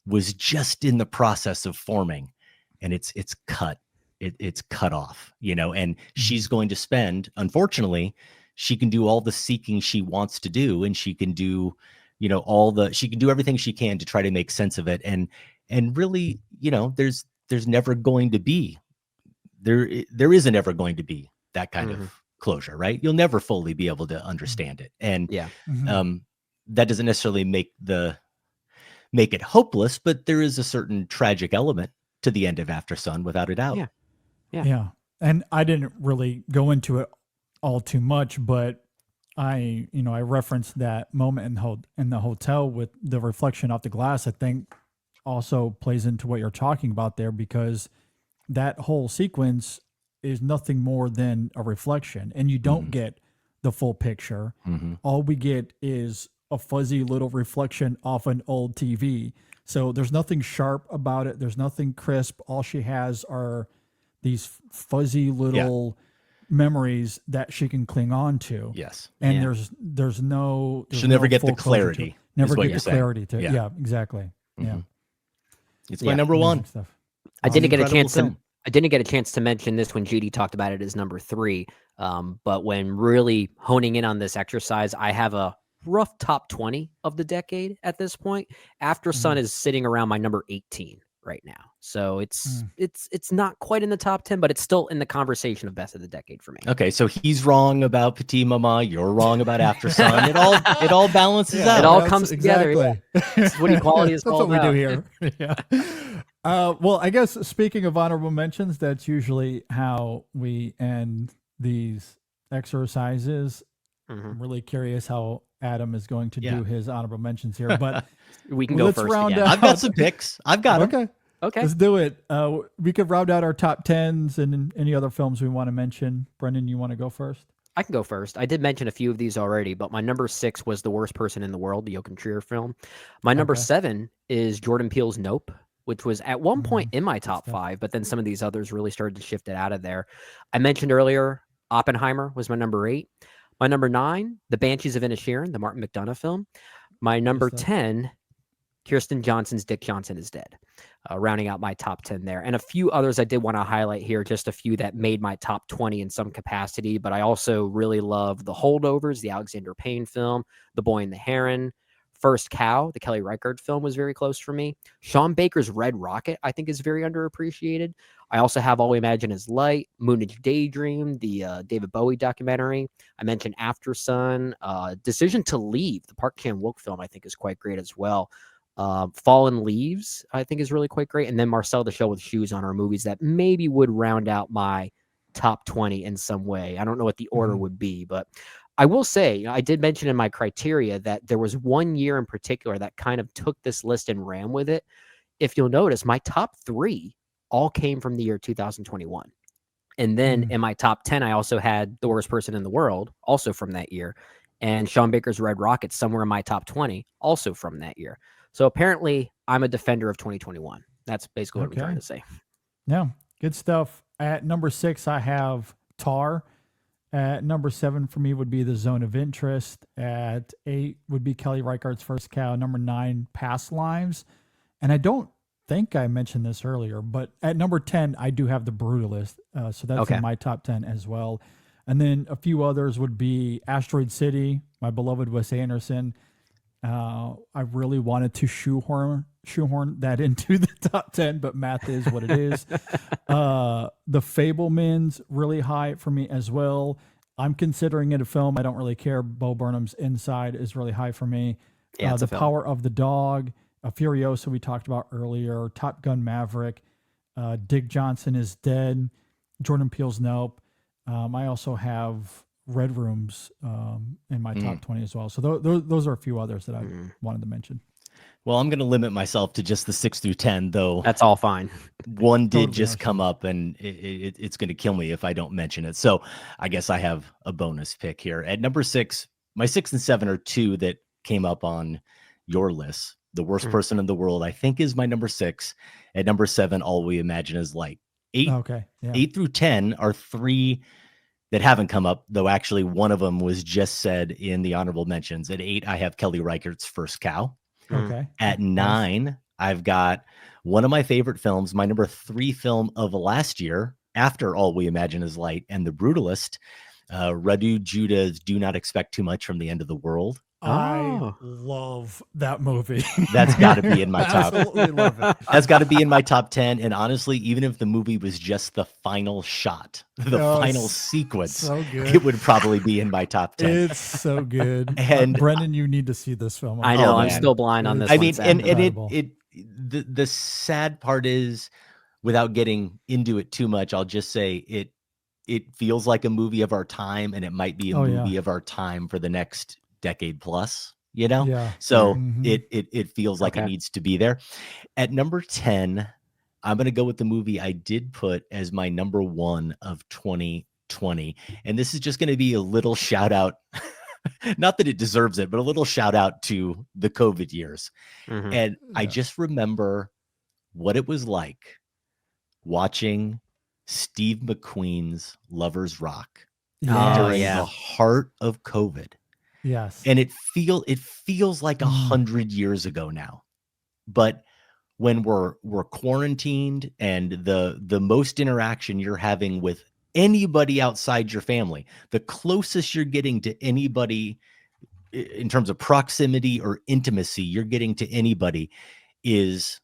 was just in the process of forming, and it's cut off, and she's going to spend, unfortunately, she can do all the seeking she wants to do, and she can do, she can do everything she can to try to make sense of it. And really, there's never going to be, there isn't ever going to be that kind of closure, right? You'll never fully be able to understand it. And that doesn't necessarily make it hopeless, but there is a certain tragic element to the end of After Sun, without a doubt. Yeah. And I didn't really go into it all too much, but I referenced that moment in the hotel with the reflection off the glass. I think also plays into what you're talking about there, because that whole sequence is nothing more than a reflection, and you don't get the full picture. All we get is a fuzzy little reflection off an old TV. So there's nothing sharp about it. There's nothing crisp. All she has are these fuzzy little memories that she can cling on to. Yes. And there's no, she'll never get the full closure to clarity. it. Never is what get you're the saying. clarity to it. Yeah, exactly. Yeah. It's my number one. Stuff. I didn't get a Incredible chance to. film. I didn't get a chance to mention this when Judy talked about it as number 3. But when really honing in on this exercise, I have a rough top 20 of the decade at this point. After Sun is sitting around my number 18 right now. So it's not quite in the top 10, but it's still in the conversation of best of the decade for me. Okay, so he's wrong about Petit Mama. You're wrong about After Sun. It all balances out. It all comes together. Exactly. It's what equality is That's all what about. we do here. Yeah. Well, I guess speaking of honorable mentions, that's usually how we end these exercises. I'm really curious how Adam is going to do his honorable mentions here, but We can go let's first round again. out. I've got some picks. I've got them. Okay. Okay. Let's do it. We could round out our top 10s and any other films we want to mention. Brendan, you want to go first? I can go first. I did mention a few of these already, but my number 6 was The Worst Person in the World, the Joachim Trier film. My number 7 is Jordan Peele's Nope, which was at one point in my top 5, but then some of these others really started to shift it out of there. I mentioned earlier, Oppenheimer was my number 8. My number 9, The Banshees of Inisherin, the Martin McDonagh film. My number 10, Kirsten Johnson's Dick Johnson is Dead. Rounding out my top 10 there. And a few others I did want to highlight here, just a few that made my top 20 in some capacity, but I also really love The Holdovers, the Alexander Payne film, The Boy and the Heron, First Cow, the Kelly Reichardt film was very close for me. Sean Baker's Red Rocket, I think, is very underappreciated. I also have All We Imagine Is Light, Moonage Daydream, the David Bowie documentary. I mentioned After Sun, Decision to Leave, the Park Chan-wook film, I think is quite great as well. Fallen Leaves, I think, is really quite great. And then Marcel the Show with Shoes on are movies that maybe would round out my top 20 in some way. I don't know what the order would be, but I will say, I did mention in my criteria that there was one year in particular that kind of took this list and ran with it. If you'll notice, my top 3 all came from the year 2021. And then in my top 10, I also had The Worst Person in the World, also from that year, and Sean Baker's Red Rocket somewhere in my top 20, also from that year. So apparently, I'm a defender of 2021. That's basically what I'm trying to say. Yeah, good stuff. At number 6, I have Tar. At number 7 for me would be The Zone of Interest. At 8 would be Kelly Reichardt's First Cow. Number 9, Past Lives. And I don't think I mentioned this earlier, but at number 10, I do have The Brutalist. So that's in my top 10 as well. And then a few others would be Asteroid City, my beloved Wes Anderson. I really wanted to shoehorn that into the top 10, but math is what it is. The Fabelmans, really high for me as well. I'm considering it a film. I don't really care. Bo Burnham's Inside is really high for me. Yeah, The Power of the Dog, Furiosa we talked about earlier, Top Gun Maverick, Dick Johnson is Dead, Jordan Peele's Nope. I also have Red Rooms in my top 20 as well. So those are a few others that I wanted to mention. Well, I'm going to limit myself to just the 6 through 10, though. That's all fine. One did just come up, and it's going to kill me if I don't mention it. So I guess I have a bonus pick here. At number 6, my 6 and 7 are 2 that came up on your list. The Worst Person in the World, I think, is my number 6. At number 7, All We Imagine Is Light. 8 through 10 are 3 that haven't come up, though actually one of them was just said in the honorable mentions. At 8, I have Kelly Reichardt's First Cow. Okay. At 9, I've got one of my favorite films, my number 3 film of last year, after All We Imagine Is Light and The Brutalist, Radu Judah's Do Not Expect Too Much from the End of the World. I love that movie. That's got to be in my top. Absolutely love it. That's got to be in my top 10. And honestly, even if the movie was just the final shot, the final sequence, so good. it would probably be in my top 10. It's so good. And Brendan, you need to see this film. I know. Oh, I'm man. still blind on this I one, mean, Sam. and the sad part is, without getting into it too much, I'll just say it it feels like a movie of our time, and it might be a movie of our time for the next decade plus, you know? Yeah. So Mhm. it feels like it needs to be there. At number 10, I'm going to go with the movie I did put as my number 1 of 2020. And this is just going to be a little shout out. Not that it deserves it, but a little shout out to the COVID years. Mhm. And I just remember what it was like watching Steve McQueen's Lovers Rock during the heart of COVID. Yes. And it feels like 100 years ago now. But when we're quarantined and the most interaction you're having with anybody outside your family, the closest you're getting to anybody in terms of proximity or intimacy you're getting to anybody is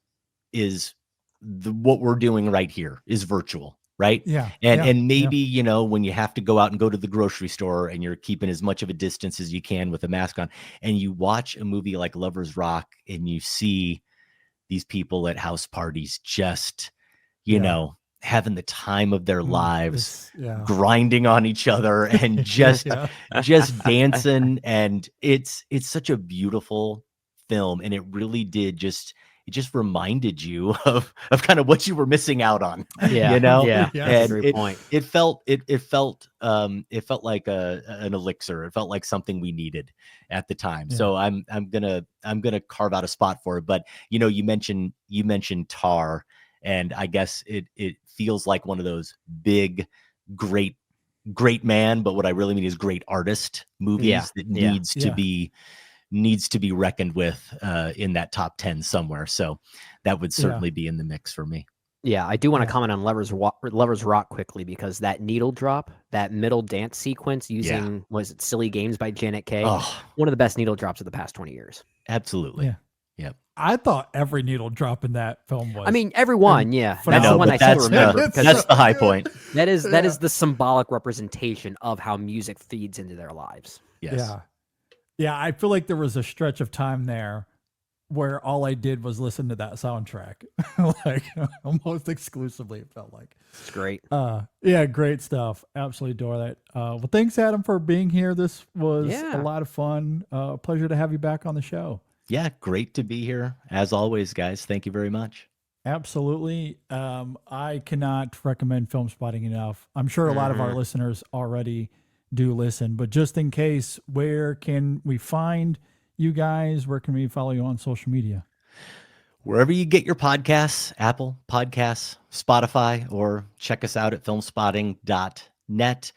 what we're doing right here is virtual, right? Yeah. And maybe, you know, when you have to go out and go to the grocery store and you're keeping as much of a distance as you can with a mask on, and you watch a movie like Lovers Rock and you see these people at house parties just, you know, having the time of their lives, grinding on each other and just dancing. And it's such a beautiful film. And it really did just reminded you of kind of what you were missing out on. Yeah. You know? Yeah. And Great point. it felt like an elixir. It felt like something we needed at the time. So I'm gonna carve out a spot for it. But you know, you mentioned Tar, and I guess it feels like one of those big, great man, but what I really mean is great artist movies that needs to be reckoned with in that top 10 somewhere. So that would certainly be in the mix for me. Yeah, I do want to comment on Lovers Rock quickly, because that needle drop, that middle dance sequence using, was it Silly Games by Janet Kay? One of the best needle drops of the past 20 years. Absolutely. Yeah. I thought every needle drop in that film was. I mean, everyone, that's the one I still remember. That's the high point. That is the symbolic representation of how music feeds into their lives. Yes. Yeah, I feel like there was a stretch of time there where all I did was listen to that soundtrack, like almost exclusively. It felt like it's great. Great stuff. Absolutely adore that. Well, thanks, Adam, for being here. This was a lot of fun. Pleasure to have you back on the show. Yeah, great to be here as always, guys. Thank you very much. Absolutely. I cannot recommend Filmspotting enough. I'm sure a lot of our listeners already do listen, but just in case, where can we find you guys? Where can we follow you on social media? Wherever you get your podcasts, Apple Podcasts, Spotify, or check us out at filmspotting.net.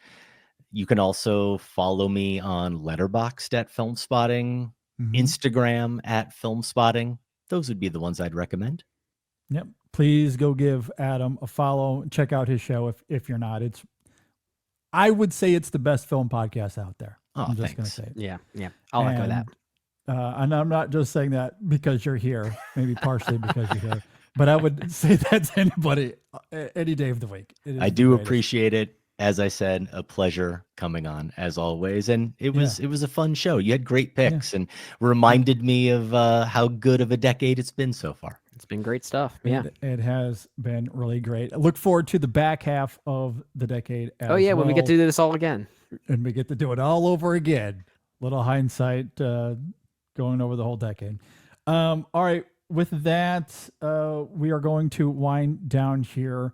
You can also follow me on Letterboxd at Filmspotting, Instagram at Filmspotting. Those would be the ones I'd recommend. Yep. Please go give Adam a follow. Check out his show if you're not. I would say it's the best film podcast out there. I'm just going to say it. Yeah. I'll echo that. And I'm not just saying that because you're here, maybe partially because you're here, but I would say that to anybody any day of the week. I do appreciate it. As I said, a pleasure coming on as always. And it was a fun show. You had great picks and reminded me of how good of a decade it's been so far. It's been great stuff. Yeah. It has been really great. I look forward to the back half of the decade. When we get to do this all again. And we get to do it all over again. Little hindsight going over the whole decade. All right. With that, we are going to wind down here.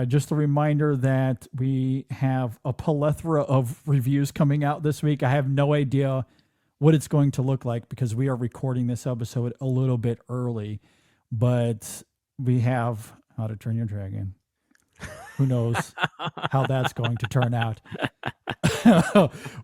Just a reminder that we have a plethora of reviews coming out this week. I have no idea what it's going to look like because we are recording this episode a little bit early, but we have How to Train Your Dragon. Who knows how that's going to turn out.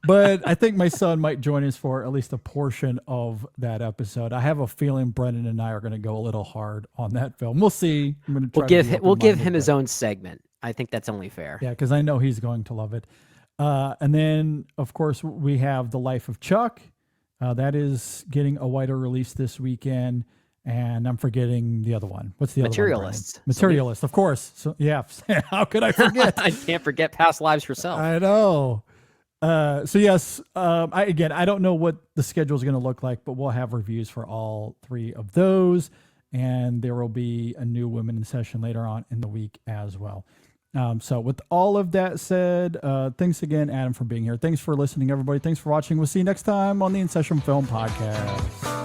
But I think my son might join us for at least a portion of that episode. I have a feeling Brendan and I are going to go a little hard on that film. We'll see. I'm going to we'll give him his own segment. I think that's only fair. Yeah, because I know he's going to love it. And then, of course, we have The Life of Chuck. That is getting a wider release this weekend. And I'm forgetting the other one. What's the other one? Materialists, of course. So yeah, how could I forget? I can't forget Past Lives Yourself. I know. So yes, I don't know what the schedule is going to look like, but we'll have reviews for all three of those, and there will be a new Women in Session later on in the week as well. So with all of that said, thanks again, Adam, for being here. Thanks for listening, everybody. Thanks for watching. We'll see you next time on the InSession Film Podcast.